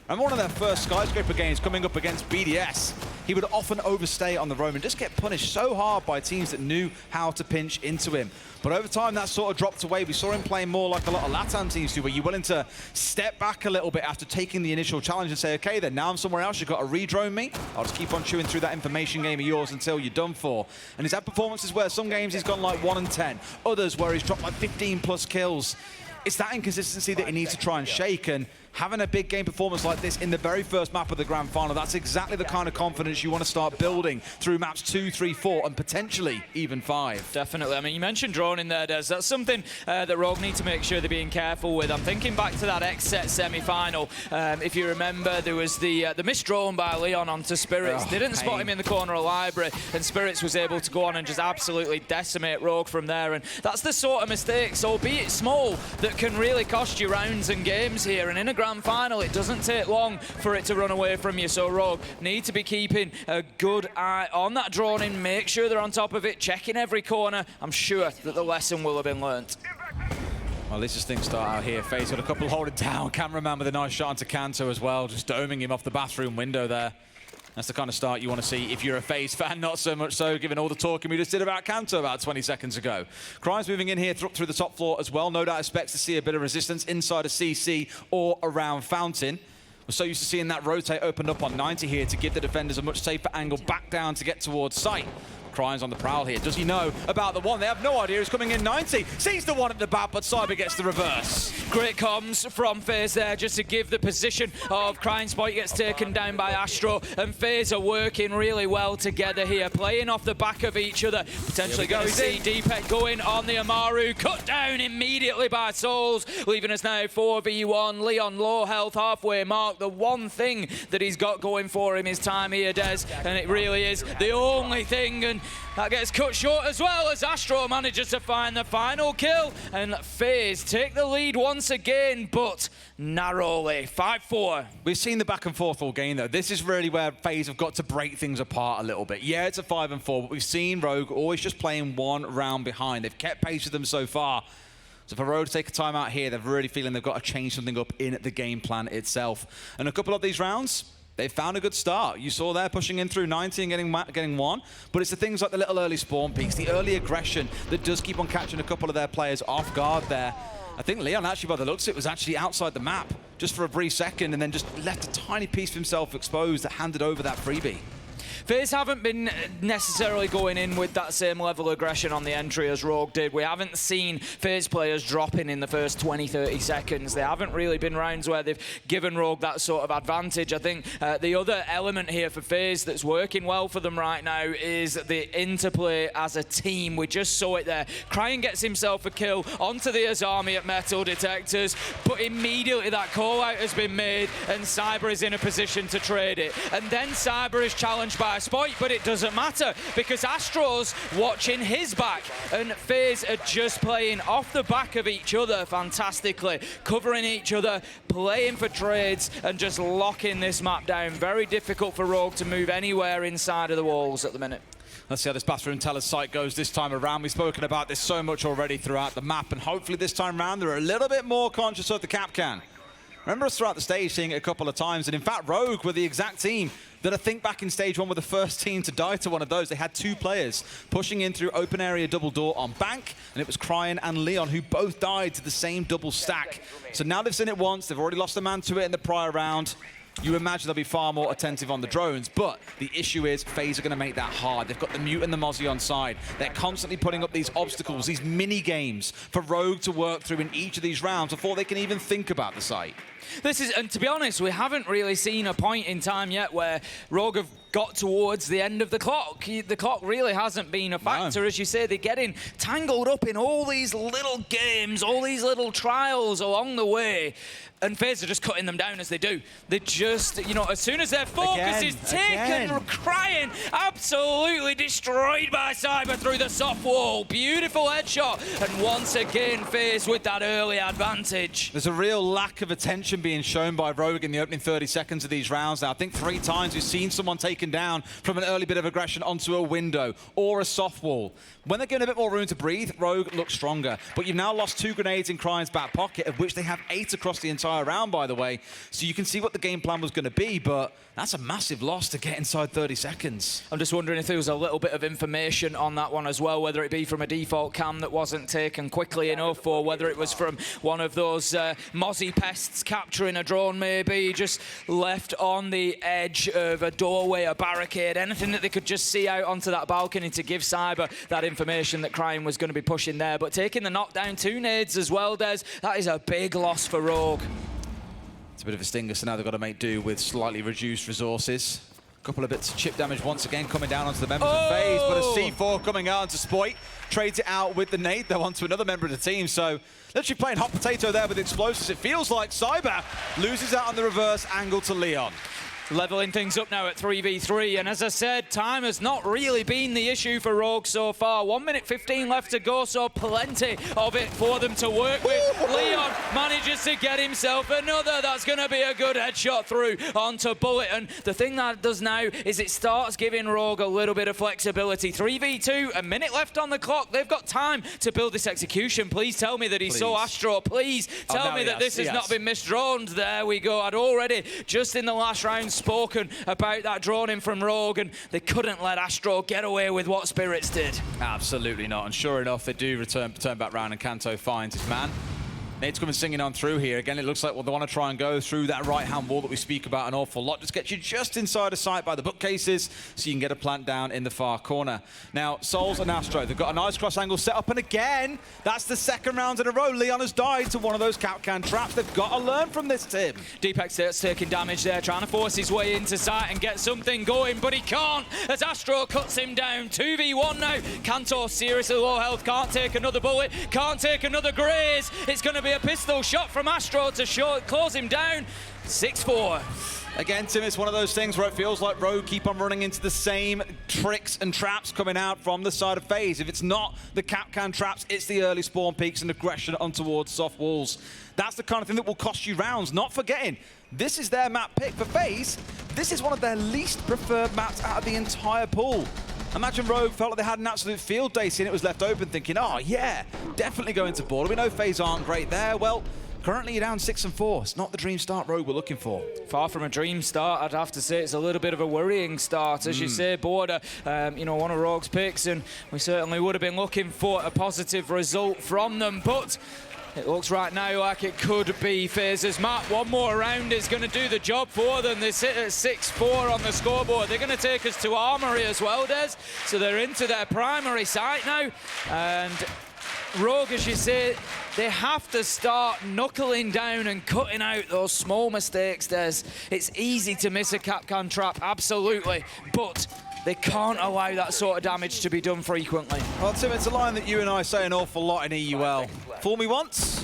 And one of their first Skyscraper games coming up against BDS, he would often overstay on the roam and just get punished so hard by teams that knew how to pinch into him. But over time, that sort of dropped away. We saw him playing more like a lot of LATAM teams do, where you're willing to step back a little bit after taking the initial challenge and say, okay, then now I'm somewhere else. You've got to re-drone me. I'll just keep on chewing through that information game of yours until you're done for. And he's had performances where some games he's gone like 1-10, others where he's dropped like 15+ kills. It's that inconsistency that he needs to try and shake, and having a big game performance like this in the very first map of the Grand Final, that's exactly the kind of confidence you want to start building through maps 2, 3, 4, and potentially even 5. Definitely. I mean, you mentioned drone in there, Des. That's something that Rogue need to make sure they're being careful with. I'm thinking back to that XSET semi-final. If you remember, there was the missed drone by Leon onto Spirits. They didn't spot him in the corner of Library, and Spirits was able to go on and just absolutely decimate Rogue from there. And that's the sort of mistakes, albeit small, that can really cost you rounds and games here. And in a Grand Final, it doesn't take long for it to run away from you. So Rogue need to be keeping a good eye on that drone in, make sure they're on top of it, checking every corner. I'm sure that the lesson will have been learnt. Well, this is things start out here. FaZe got a couple holding down. Cameraman with a nice shot onto Kanto as well, just doming him off the bathroom window there. That's the kind of start you want to see if you're a FaZe fan, not so much so given all the talking we just did about Kanto about 20 seconds ago. Cry's moving in here through the top floor as well. No doubt expects to see a bit of resistance inside of CC or around Fountain. We're so used to seeing that rotate opened up on 90 here to give the defenders a much safer angle back down to get towards site. Cry's on the prowl here. Does he know about the one? They have no idea who's coming in 90. Sees the one at the back, but Cyber gets the reverse. Great comms from FaZe there just to give the position of Crying Spot gets taken down by Astro, and FaZe are working really well together here, playing off the back of each other. Potentially going to see Deepek going on the Amaru, cut down immediately by Souls, leaving us now 4v1. Leon low health, halfway mark. The one thing that he's got going for him is time here, Des, and it really is the only thing, and that gets cut short as well as Astro manages to find the final kill, and FaZe take the lead once again, but narrowly, 5-4. We've seen the back and forth all game though. This is really where FaZe have got to break things apart a little bit. Yeah, it's a 5-4, but we've seen Rogue always just playing one round behind. They've kept pace with them so far. So for Rogue to take a time out here, they're really feeling they've got to change something up in the game plan itself. And a couple of these rounds, they found a good start. You saw there pushing in through 90 and getting one, but it's the things like the little early spawn peaks, the early aggression that does keep on catching a couple of their players off guard there. I think Leon actually, by the looks of it, was actually outside the map just for a brief second and then just left a tiny piece of himself exposed that handed over that freebie. FaZe haven't been necessarily going in with that same level of aggression on the entry as Rogue did. We haven't seen FaZe players dropping in the first 20-30 seconds. They haven't really been rounds where they've given Rogue that sort of advantage. I think the other element here for FaZe that's working well for them right now is the interplay as a team. We just saw it there. Crying gets himself a kill onto the Azami at metal detectors, but immediately that call out has been made and Cyber is in a position to trade it. And then Cyber is challenged by Spike, but it doesn't matter because Astro's watching his back, and FaZe are just playing off the back of each other fantastically, covering each other, playing for trades, and just locking this map down. Very difficult for Rogue to move anywhere inside of the walls at the minute. Let's see how this bathroom teller's site goes this time around. We've spoken about this so much already throughout the map, and hopefully this time around they're a little bit more conscious of the cap can. Remember us throughout the stage seeing it a couple of times, and in fact Rogue were the exact team that I think back in stage 1 were the first team to die to one of those. They had 2 players pushing in through open area double door on Bank, and it was Crying and Leon who both died to the same double stack. So now they've seen it once, they've already lost a man to it in the prior round. You imagine they'll be far more attentive on the drones, but the issue is FaZe are going to make that hard. They've got the Mute and the Mozzie on side. They're constantly putting up these obstacles, these mini games for Rogue to work through in each of these rounds before they can even think about the site. This is, and to be honest, we haven't really seen a point in time yet where Rogue have got towards the end of the clock. The clock really hasn't been a factor. No. As you say, they're getting tangled up in all these little games, all these little trials along the way. And FaZe are just cutting them down as they do. They just, you know, as soon as their focus is taken, Crying, absolutely destroyed by Cyber through the soft wall. Beautiful headshot. And once again, FaZe with that early advantage. There's a real lack of attention being shown by Rogue in the opening 30 seconds of these rounds now. I think 3 times we've seen someone taken down from an early bit of aggression onto a window or a soft wall. When they're given a bit more room to breathe, Rogue looks stronger. But you've now lost 2 grenades in Crying's back pocket, of which they have 8 across the entire round, by the way. So you can see what the game plan was going to be, but that's a massive loss to get inside 30 seconds. I'm just wondering if there was a little bit of information on that one as well, whether it be from a default cam that wasn't taken quickly enough, or whether it was from one of those Mozzie pests capturing a drone, maybe just left on the edge of a doorway, a barricade, anything that they could just see out onto that balcony to give Cyber that information that Crying was going to be pushing there. But taking the knockdown 2 nades as well, Des, that is a big loss for Rogue. It's a bit of a stinger, so now they've got to make do with slightly reduced resources. A couple of bits of chip damage once again coming down onto the members of FaZe, but a C4 coming out onto Spoit. Trades it out with the nade, though, onto another member of the team. So literally playing hot potato there with explosives. It feels like Cyber loses out on the reverse angle to Leon. Leveling things up now at 3v3, and as I said, time has not really been the issue for Rogue so far. 1 minute 15 left to go, so plenty of it for them to work with. Leon manages to get himself another. That's going to be a good headshot through onto Bullet, and the thing that does now is it starts giving Rogue a little bit of flexibility. 3v2, a minute left on the clock. They've got time to build this execution. Please tell me that he saw Astro. Please tell me that this has not been misdroned. There we go. I'd already, just in the last round, spoken about that drone in from Rogue, and they couldn't let Astro get away with what Spirits did. Absolutely not, and sure enough, they do turn back round, and Kanto finds his man. Nate's coming singing on through here. Again, it looks like they want to try and go through that right-hand wall that we speak about an awful lot. Just get you just inside of sight by the bookcases so you can get a plant down in the far corner. Now, Souls and Astro, they've got a nice cross angle set up, and again, that's the second round in a row. Leon has died to one of those Capcan traps. They've got to learn from this, Tim. DPEX taking damage there, trying to force his way into sight and get something going, but he can't as Astro cuts him down. 2v1 now. Kanto seriously low health, can't take another bullet, can't take another graze. It's going to be a pistol shot from Astro to close him down. 6-4. Again, Tim, it's one of those things where it feels like Rogue keep on running into the same tricks and traps coming out from the side of FaZe. If it's not the Capcan traps, it's the early spawn peaks and aggression on towards soft walls. That's the kind of thing that will cost you rounds. Not forgetting, this is their map pick for FaZe. This is one of their least preferred maps out of the entire pool. Imagine Rogue felt like they had an absolute field day, seeing it was left open, thinking, oh yeah, definitely go into border. We know FaZe aren't great there. Well, currently you're down 6-4. It's not the dream start Rogue we're looking for. Far from a dream start, I'd have to say it's a little bit of a worrying start. As you say, border, you know, one of Rogue's picks, and we certainly would have been looking for a positive result from them, but it looks right now like it could be FaZe's map. One more round is going to do the job for them. They sit at 6-4 on the scoreboard. They're going to take us to Armory as well, Des. So they're into their primary site now. And Rogue, as you say, they have to start knuckling down and cutting out those small mistakes, Des. It's easy to miss a Capcan trap, absolutely. But they can't allow that sort of damage to be done frequently. Well, Tim, it's a line that you and I say an awful lot in EUL. Fool me once,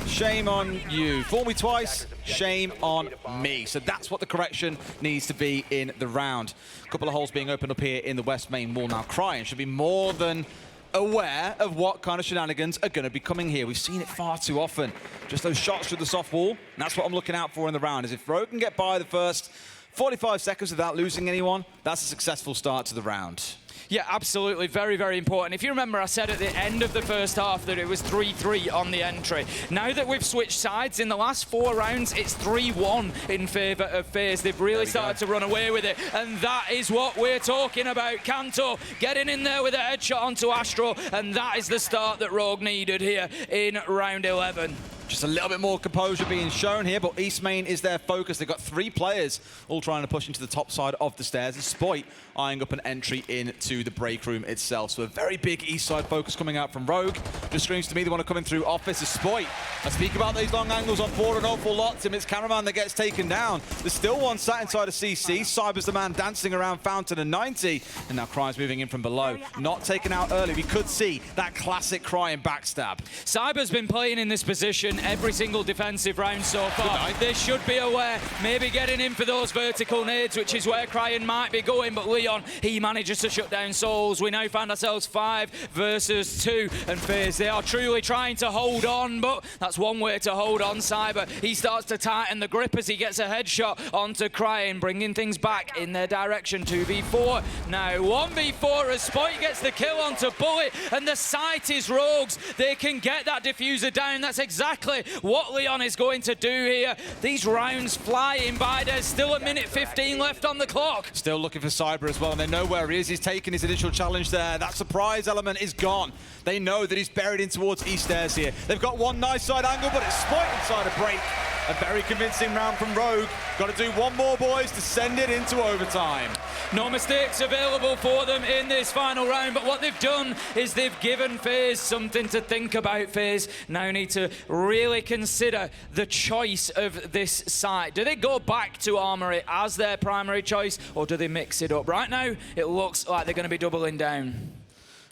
shame on you. Fool me twice, shame on me. So that's what the correction needs to be in the round. A couple of holes being opened up here in the west main wall. Now, Crying should be more than aware of what kind of shenanigans are going to be coming here. We've seen it far too often. Just those shots through the soft wall. And that's what I'm looking out for in the round, is if Rogue can get by the first 45 seconds without losing anyone, that's a successful start to the round. Yeah, absolutely. Very, very important. If you remember, I said at the end of the first half that it was 3-3 on the entry. Now that we've switched sides, in the last 4 rounds, it's 3-1 in favour of FaZe. They've really started to run away with it, and that is what we're talking about. Kanto getting in there with a headshot onto Astro, and that is the start that Rogue needed here in round 11. Just a little bit more composure being shown here, but East Main is their focus. They've got 3 players all trying to push into the top side of the stairs. And Spoit eyeing up an entry into the break room itself. So a very big East side focus coming out from Rogue. Just screams to me they want to come in through office as Spoit. I speak about these long angles on board an awful lot. Tim, it's Cameraman that gets taken down. There's still one sat inside of CC. Cyber's the man dancing around Fountain and 90. And now Cry's moving in from below. Not taken out early. We could see that classic Crying backstab. Cyber's been playing in this position every single defensive round so far. They should be aware, maybe getting in for those vertical nades, which is where Crying might be going, but Leon, he manages to shut down Souls. We now find ourselves 5 versus 2, and FaZe, they are truly trying to hold on, but that's one way to hold on. Cyber, he starts to tighten the grip as he gets a headshot onto Crying, bringing things back in their direction. 2v4, now 1v4 as Spoit gets the kill onto Bullet, and the site is Rogues. They can get that diffuser down. That's exactly what Leon is going to do here. These rounds flying by. There's still a minute 15 left on the clock. Still looking for Cyber as well, and they know where he is. He's taken his initial challenge there. That surprise element is gone. They know that he's buried in towards East Stairs here. They've got one nice side angle, but it's Spoit inside a break. A very convincing round from Rogue. Got to do one more, boys, to send it into overtime. No mistakes available for them in this final round, but what they've done is they've given FaZe something to think about. FaZe now need to really consider the choice of this site. Do they go back to Armory as their primary choice, or do they mix it up? Right now, it looks like they're going to be doubling down.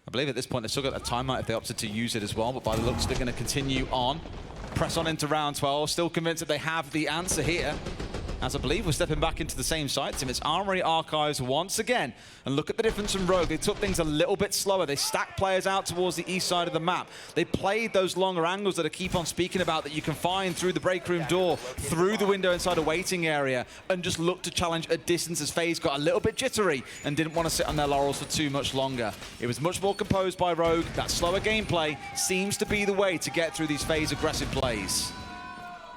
I believe at this point they've still got a timeout if they opted to use it as well, but by the looks they're going to continue on. Press on into round 12, still convinced that they have the answer here. As I believe we're stepping back into the same site team. It's Armory Archives once again. And look at the difference from Rogue. They took things a little bit slower. They stacked players out towards the east side of the map. They played those longer angles that I keep on speaking about that you can find through the break room door, through the window inside a waiting area, and just look to challenge at distance as FaZe got a little bit jittery and didn't want to sit on their laurels for too much longer. It was much more composed by Rogue. That slower gameplay seems to be the way to get through these FaZe aggressive plays.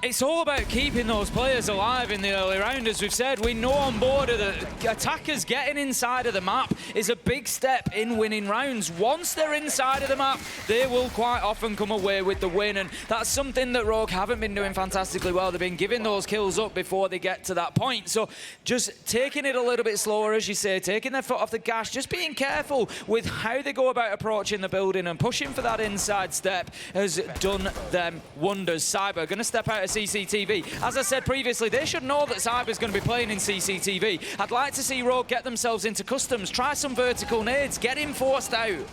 It's all about keeping those players alive in the early round. As we've said, we know on board that attackers getting inside of the map is a big step in winning rounds. Once they're inside of the map, they will quite often come away with the win, and that's something that Rogue haven't been doing fantastically well. They've been giving those kills up before they get to that point. So just taking it a little bit slower, as you say, taking their foot off the gas, just being careful with how they go about approaching the building and pushing for that inside step has done them wonders. Cyber going to step out of CCTV. As I said previously, they should know that Cyber's going to be playing in CCTV. I'd like to see Rogue get themselves into customs, try some vertical nades, get him forced out.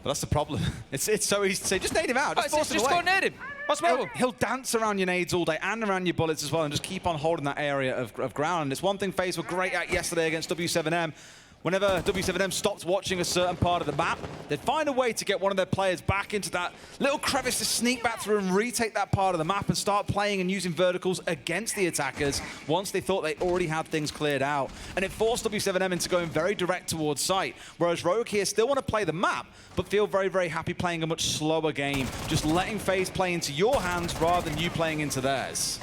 But that's the problem. It's so easy to say, just nade him out, just force him away. Just go nade him. What's the problem? He'll dance around your nades all day and around your bullets as well and just keep on holding that area of ground. And it's one thing FaZe were great at yesterday against W7M. Whenever W7M stopped watching a certain part of the map, they'd find a way to get one of their players back into that little crevice to sneak back through and retake that part of the map and start playing and using verticals against the attackers once they thought they already had things cleared out. And it forced W7M into going very direct towards site, whereas Rogue here still want to play the map, but feel very, very happy playing a much slower game, just letting FaZe play into your hands rather than you playing into theirs.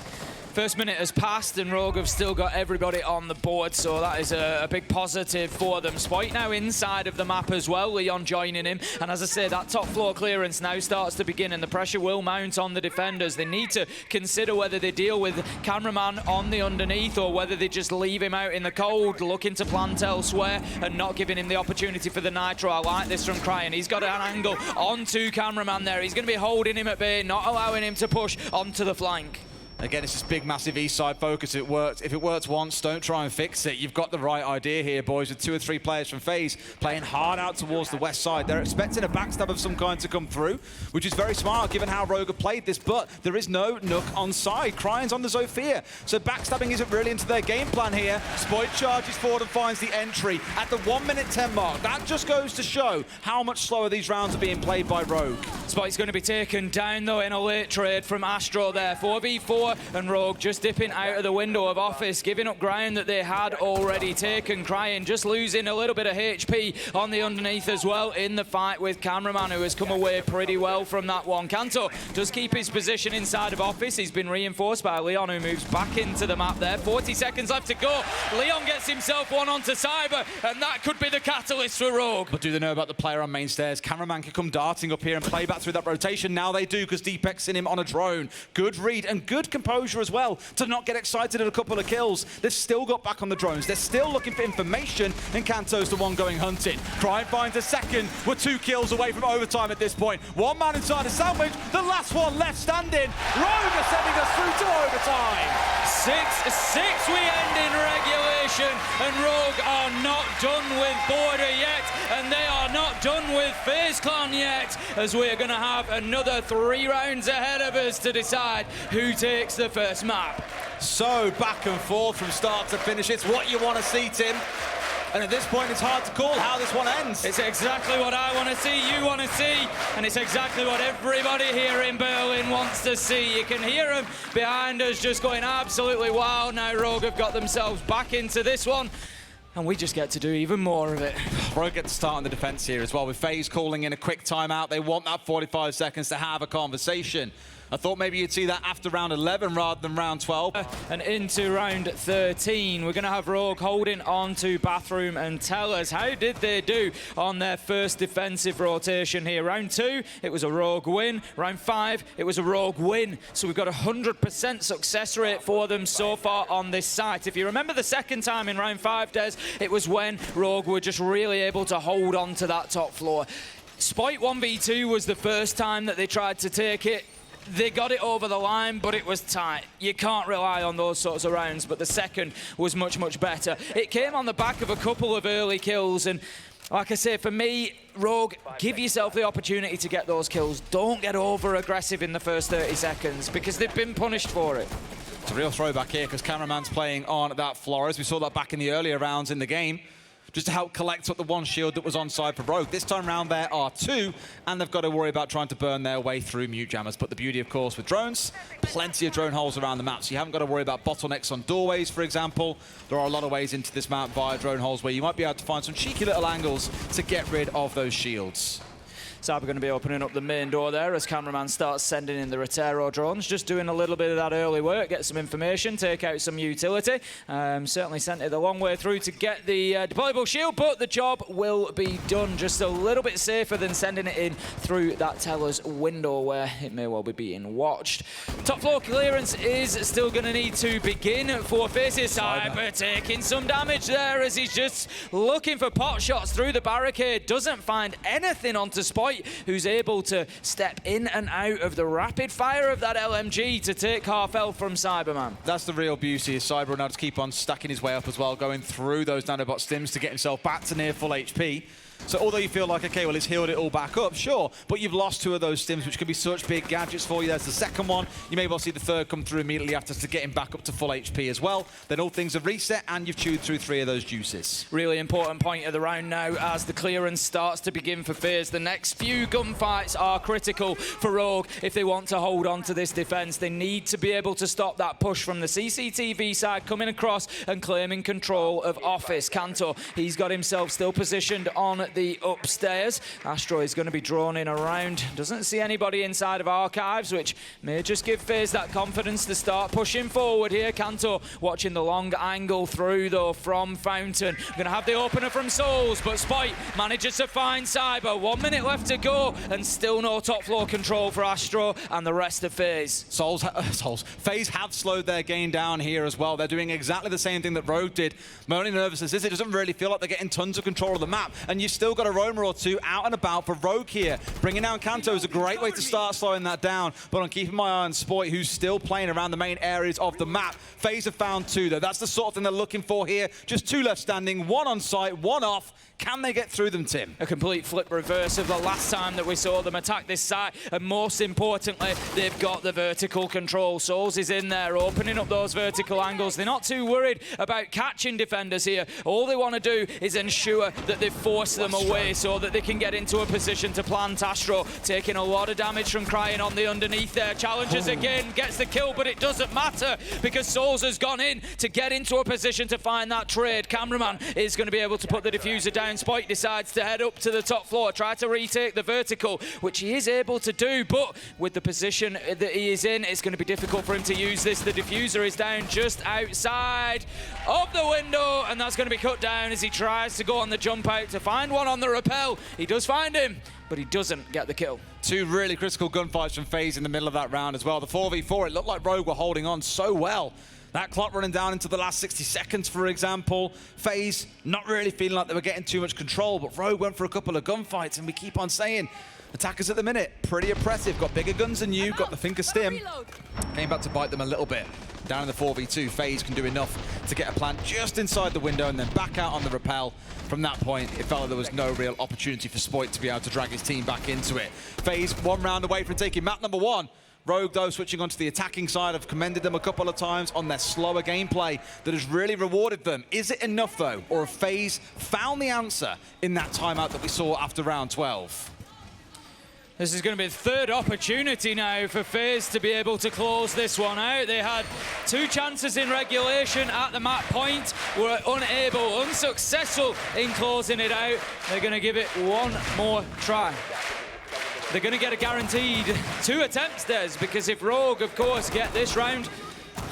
First minute has passed and Rogue have still got everybody on the board, so that is a big positive for them. Spike now inside of the map as well, Leon joining him, and as I say, that top floor clearance now starts to begin and the pressure will mount on the defenders. They need to consider whether they deal with cameraman on the underneath or whether they just leave him out in the cold, looking to plant elsewhere and not giving him the opportunity for the nitro. I like this from Cryin. He's got an angle onto cameraman there. He's going to be holding him at bay, not allowing him to push onto the flank. Again, it's this big, massive east side focus. It worked. If it works once, don't try and fix it. You've got the right idea here, boys, with 2 or 3 players from FaZe playing hard out towards the west side. They're expecting a backstab of some kind to come through, which is very smart given how Rogue have played this, but there is no Nook on side. Cryan's on the Zofia, so backstabbing isn't really into their game plan here. Spoit charges forward and finds the entry at the 1:10 mark. That just goes to show how much slower these rounds are being played by Rogue. Spike's going to be taken down, though, in a late trade from Astro there. 4v4. And Rogue just dipping out of the window of office, giving up ground that they had already taken. Cryin just losing a little bit of HP on the underneath as well in the fight with cameraman, who has come away pretty well from that one. Kanto does keep his position inside of office. He's been reinforced by Leon, who moves back into the map there. 40 seconds left to go. Leon gets himself one onto Cyber, and that could be the catalyst for Rogue. But do they know about the player on main stairs? Cameraman can come darting up here and play back through that rotation. Now they do, because Deepek's in him on a drone. Good read and good composure as well to not get excited at a couple of kills. They've still got back on the drones. They're still looking for information, and Kanto's the one going hunting. Cryin finds a second. We're 2 kills away from overtime at this point. One man inside a sandwich. The last one left standing. Rogue are sending us through to overtime. 6-6 we end in regulation, and Rogue are not done with Border yet, and they are not done with FaZe Clan yet, as we are going to have another 3 rounds ahead of us to decide who takes the first map. So back and forth from start to finish. It's what you want to see, Tim. And at this point, it's hard to call how this one ends. It's exactly what I want to see, you want to see, and it's exactly what everybody here in Berlin wants to see. You can hear them behind us just going absolutely wild. Now Rogue have got themselves back into this one, and we just get to do even more of it. Rogue get to start on the defense here as well, with FaZe calling in a quick timeout. They want that 45 seconds to have a conversation. I thought maybe you'd see that after round 11 rather than round 12. And into round 13, we're going to have Rogue holding on to Bathroom and Tellers. How did they do on their first defensive rotation here? Round 2, it was a Rogue win. Round 5, it was a Rogue win. So we've got a 100% success rate for them so far on this site. If you remember the second time in round 5, Des, it was when Rogue were just really able to hold on to that top floor. Spite 1v2 was the first time that they tried to take it. They got it over the line, but it was tight. You can't rely on those sorts of rounds, but the second was much, much better. It came on the back of a couple of early kills, and like I say, for me, Rogue, give yourself the opportunity to get those kills. Don't get over-aggressive in the first 30 seconds, because they've been punished for it. It's a real throwback here, because Cameraman's playing on that Flores. We saw that back in the earlier rounds in the game, just to help collect up the one shield that was on side for Rogue. This time round there are 2, and they've got to worry about trying to burn their way through Pyjamas. But the beauty, of course, with drones, plenty of drone holes around the map, so you haven't got to worry about bottlenecks on doorways, for example. There are a lot of ways into this map via drone holes where you might be able to find some cheeky little angles to get rid of those shields. Saber going to be opening up the main door there as Cameraman starts sending in the Rotero drones. Just doing a little bit of that early work, get some information, take out some utility. Certainly sent it a long way through to get the deployable shield, but the job will be done. Just a little bit safer than sending it in through that teller's window where it may well be being watched. Top floor clearance is still going to need to begin for FaZe. Saber taking some damage there as he's just looking for pot shots through the barricade. Doesn't find anything onto Spike, who's able to step in and out of the rapid fire of that LMG to take half health from Cyberman. That's the real beauty, is Cyber now to keep on stacking his way up as well, going through those nanobot stims to get himself back to near full HP. So although you feel like, okay, well, he's healed it all back up, sure, but you've lost 2 of those stims, which could be such big gadgets for you. There's the second one. You may well see the third come through immediately after to get him back up to full HP as well. Then all things have reset, and you've chewed through 3 of those juices. Really important point of the round now as the clearance starts to begin for FaZe. The next few gunfights are critical for Rogue if they want to hold on to this defense. They need to be able to stop that push from the CCTV side coming across and claiming control of Office. Kanto, he's got himself still positioned on the upstairs. Astro is going to be drawn in around. Doesn't see anybody inside of Archives, which may just give FaZe that confidence to start pushing forward here. Kanto watching the long angle through, though, from Fountain. Going to have the opener from Souls, but Spite manages to find Cyber. 1 minute left to go, and still no top floor control for Astro and the rest of FaZe. FaZe have slowed their game down here as well. They're doing exactly the same thing that Rogue did. My only nervousness is it doesn't really feel like they're getting tons of control of the map, and you've still got a roamer or 2 out and about for Rogue here. Bringing down Kanto is a great way to start slowing that down, but I'm keeping my eye on Spoit, who's still playing around the main areas of the map. FaZe have found 2, though. That's the sort of thing they're looking for here. Just 2 left standing, 1 on site, 1 off. Can they get through them, Tim? A complete flip reverse of the last time that we saw them attack this site, and most importantly, they've got the vertical control. Souls is in there, opening up those vertical angles. They're not too worried about catching defenders here. All they want to do is ensure that they force them away so that they can get into a position to plant. Astro taking a lot of damage from Crying on the underneath there. Challenges again, gets the kill, but it doesn't matter because Souls has gone in to get into a position to find that trade. Cameraman is going to be able to put the diffuser down. Spike decides to head up to the top floor, try to retake the vertical, which he is able to do, but with the position that he is in, it's going to be difficult for him to use this. The diffuser is down just outside of the window, and that's going to be cut down as he tries to go on the jump out to find one on the rappel. He does find him, but he doesn't get the kill. 2 really critical gunfights from FaZe in the middle of that round as well. The 4v4, it looked like Rogue were holding on so well. That clock running down into the last 60 seconds, for example. FaZe not really feeling like they were getting too much control, but Rogue went for a couple of gunfights, and we keep on saying, attackers at the minute, pretty oppressive. Got bigger guns than you, got the finger stim. Came back to bite them a little bit. Down in the 4v2, FaZe can do enough to get a plant just inside the window and then back out on the rappel. From that point, it felt like there was no real opportunity for Spoit to be able to drag his team back into it. FaZe 1 round away from taking map number 1. Rogue, though, switching onto the attacking side, have commended them a couple of times on their slower gameplay that has really rewarded them. Is it enough, though, or have FaZe found the answer in that timeout that we saw after round 12? This is going to be the 3rd opportunity now for FaZe to be able to close this one out. They had 2 chances in regulation at the map point, were unsuccessful in closing it out. They're going to give it 1 more try. they're going to get a guaranteed 2 attempts, Des, because if Rogue, of course, get this round,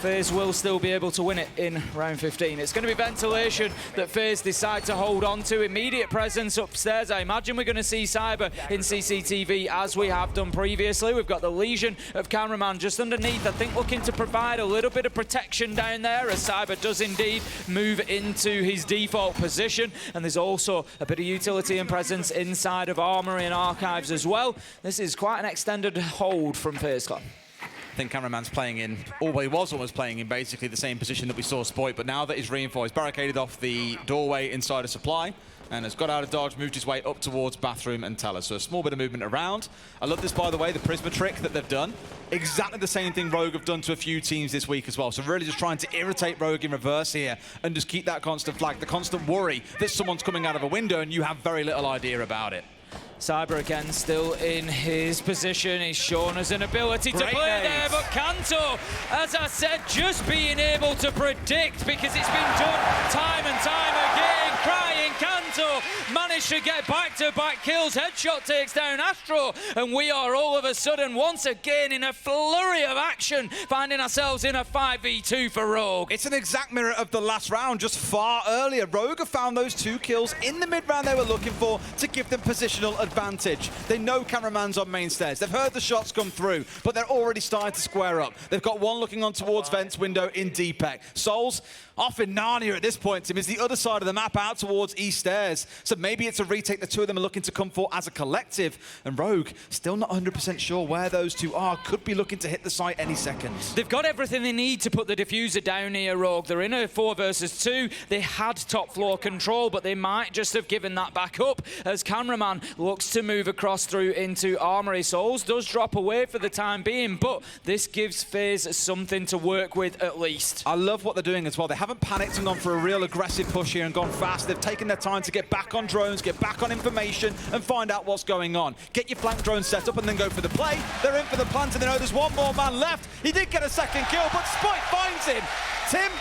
FaZe will still be able to win it in round 15. It's going to be ventilation that FaZe decide to hold on to. Immediate presence upstairs. I imagine we're going to see Cyber in CCTV as we have done previously. We've got the Legion of cameraman just underneath, I think looking to provide a little bit of protection down there as Cyber does indeed move into his default position. And there's also a bit of utility and presence inside of Armory and Archives as well. This is quite an extended hold from FaZe Clan. I think cameraman's playing in, or well, he was almost playing in basically the same position that we saw Spoit, but now that he's reinforced, barricaded off the doorway inside of Supply, and has got out of dodge, moved his way up towards Bathroom and Teller. So a small bit of movement around. I love this, by the way, the Prisma trick that they've done. Exactly the same thing Rogue have done to a few teams this week as well. So really just trying to irritate Rogue in reverse here and just keep that constant flag, the constant worry that someone's coming out of a window and you have very little idea about it. Cyber again still in his position. He's shown us an ability to play there, but Kanto, as I said, just being able to predict because it's been done time and time again. Crying Kanto managed to get back-to-back kills. Headshot takes down Astro, and we are all of a sudden once again in a flurry of action, finding ourselves in a 5v2 for Rogue. It's an exact mirror of the last round, just far earlier. Rogue have found those 2 kills in the mid-round they were looking for to give them positional advantage. They know cameraman's on main stairs. They've heard the shots come through, but they're already starting to square up. They've got one looking on towards Vent's window in Deepek. Souls off in Narnia at this point, Tim, is the other side of the map out towards East Stairs. So maybe it's a retake the 2 of them are looking to come for as a collective. And Rogue, still not 100% sure where those 2 are. Could be looking to hit the site any second. They've got everything they need to put the diffuser down here, Rogue. They're in a 4 versus 2. They had top floor control, but they might just have given that back up as cameraman looks to move across through into Armory. Souls does drop away for the time being, but this gives FaZe something to work with at least. I love what they're doing as well. They haven't panicked and gone for a real aggressive push here and gone fast. They've taken their time to get back on drones, get back on information, and find out what's going on. Get your flank drone set up and then go for the play. They're in for the plant, and they know there's one more man left. He did get a second kill, but Spoit finds him. Tim,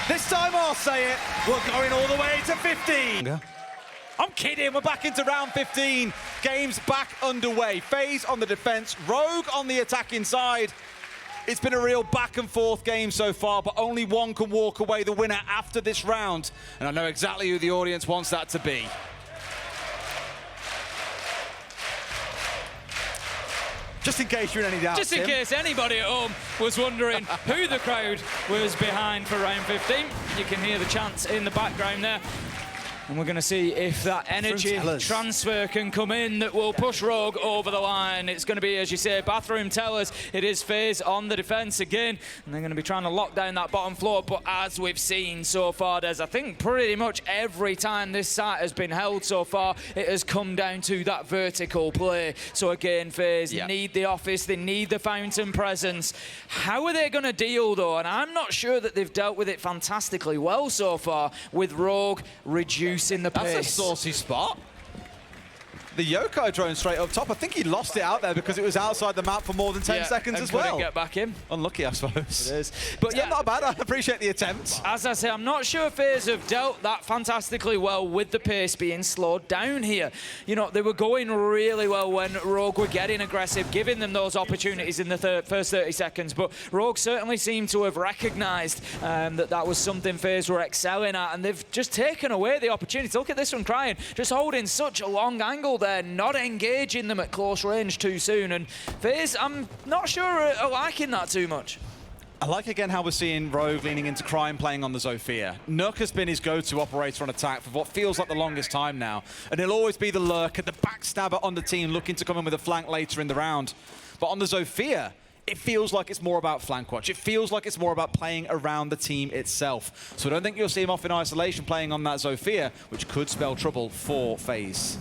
this time I'll say it, we're going all the way to 15. Yeah. I'm kidding, we're back into round 15. Game's back underway. FaZe on the defense, Rogue on the attacking side. It's been a real back and forth game so far, but only one can walk away the winner after this round. And I know exactly who the audience wants that to be. Just in case you're in any doubt, Just in case anybody at home was wondering who the crowd was behind for round 15. You can hear the chants in the background there. And we're going to see if that energy transfer can come in that will push Rogue over the line. It's going to be, as you say, Bathroom Tellers. It is FaZe on the defense again. And they're going to be trying to lock down that bottom floor. But as we've seen so far, Des, I think pretty much every time this site has been held so far, it has come down to that vertical play. So again, FaZe need the office. They need the fountain presence. How are they going to deal, though? And I'm not sure that they've dealt with it fantastically well so far, with Rogue reducing the pace. That's a saucy spot. The Yokai drone straight up top. I think he lost it out there because it was outside the map for more than 10 seconds as well. Couldn't get back in. Unlucky, I suppose. It is. But yeah, not bad. I appreciate the attempt. As I say, I'm not sure FaZe have dealt that fantastically well with the pace being slowed down here. You know, they were going really well when Rogue were getting aggressive, giving them those opportunities in the first 30 seconds. But Rogue certainly seemed to have recognised that was something FaZe were excelling at, and they've just taken away the opportunity. Look at this one, Crying, just holding such a long angle there, not engaging them at close range too soon. And FaZe, I'm not sure are liking that too much. I like again how we're seeing Rogue leaning into Crime playing on the Zofia. Nook has been his go-to operator on attack for what feels like the longest time now. And he'll always be the lurker, the backstabber on the team looking to come in with a flank later in the round. But on the Zofia, it feels like it's more about flank watch. It feels like it's more about playing around the team itself. So I don't think you'll see him off in isolation playing on that Zofia, which could spell trouble for FaZe.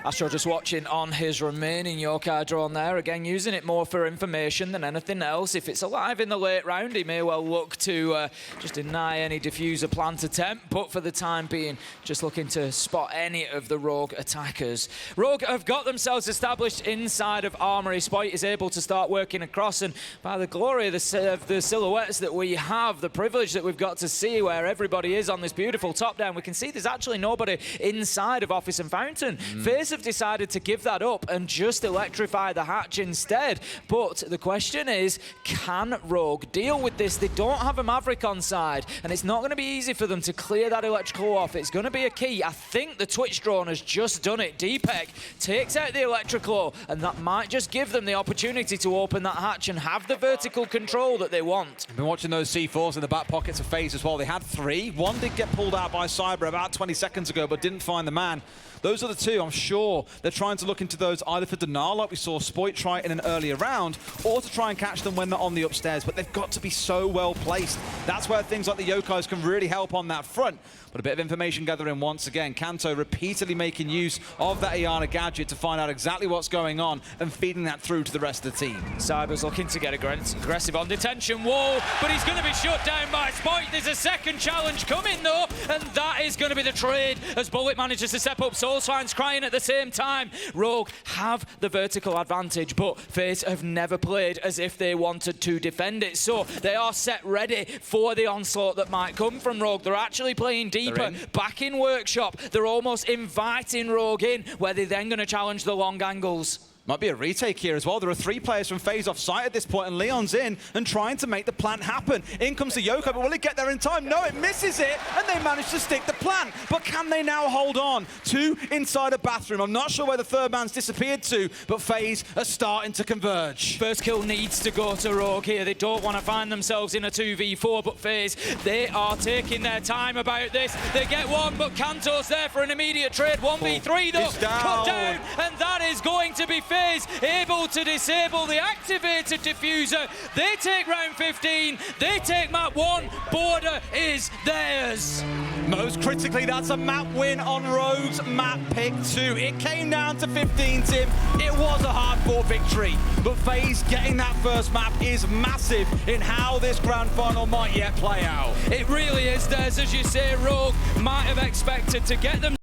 Astro just watching on his remaining Yokai drone there, again using it more for information than anything else. If it's alive in the late round, he may well look to just deny any diffuser plant attempt, but for the time being, just looking to spot any of the Rogue attackers. Rogue have got themselves established inside of Armory. Spoit is able to start working across, and by the glory of the silhouettes that we have, the privilege that we've got to see where everybody is on this beautiful top down, we can see there's actually nobody inside of Office and Fountain. FaZe FaZe have decided to give that up and just electrify the hatch instead. But the question is, can Rogue deal with this? They don't have a Maverick on side, and it's not going to be easy for them to clear that electrical off. It's going to be a key. I think the Twitch drone has just done it. DPEC takes out the electrical, and that might just give them the opportunity to open that hatch and have the vertical control that they want. I've been watching those C4s in the back pockets of FaZe as well. They had 3. One did get pulled out by Cyber about 20 seconds ago, but didn't find the man. Those are the 2. I'm sure they're trying to look into those either for denial, like we saw Spoit try in an earlier round, or to try and catch them when they're on the upstairs. But they've got to be so well placed. That's where things like the Yokais can really help on that front. But a bit of information gathering once again. Kanto repeatedly making use of that Iana gadget to find out exactly what's going on and feeding that through to the rest of the team. Cyber's looking to get aggressive on detention wall, but he's going to be shut down by Spoit. There's a second challenge coming though, and that is going to be the trade as Bullet manages to step up. Soulswine's crying at the same time. Rogue have the vertical advantage, but FaZe have never played as if they wanted to defend it. So they are set ready for the onslaught that might come from Rogue. They're actually playing deeper, back in Workshop. They're almost inviting Rogue in, where they're then going to challenge the long angles. Might be a retake here as well. There are 3 players from FaZe off site at this point, and Leon's in and trying to make the plant happen. In comes the Yokai, but will it get there in time? No, it misses it, and they manage to stick the plant. But can they now hold on? 2 inside a bathroom. I'm not sure where the third man's disappeared to, but FaZe are starting to converge. First kill needs to go to Rogue here. They don't want to find themselves in a 2v4, but FaZe, they are taking their time about this. They get one, but Kanto's there for an immediate trade. 1v3 though, cut down, and that is going to be FaZe able to disable the activated diffuser. They take round 15, they take map 1, border is theirs. Most critically, that's a map win on Rogue's map pick 2. It came down to 15, Tim. It was a hard-fought victory, but FaZe getting that first map is massive in how this grand final might yet play out. It really is theirs, as you say. Rogue might have expected to get them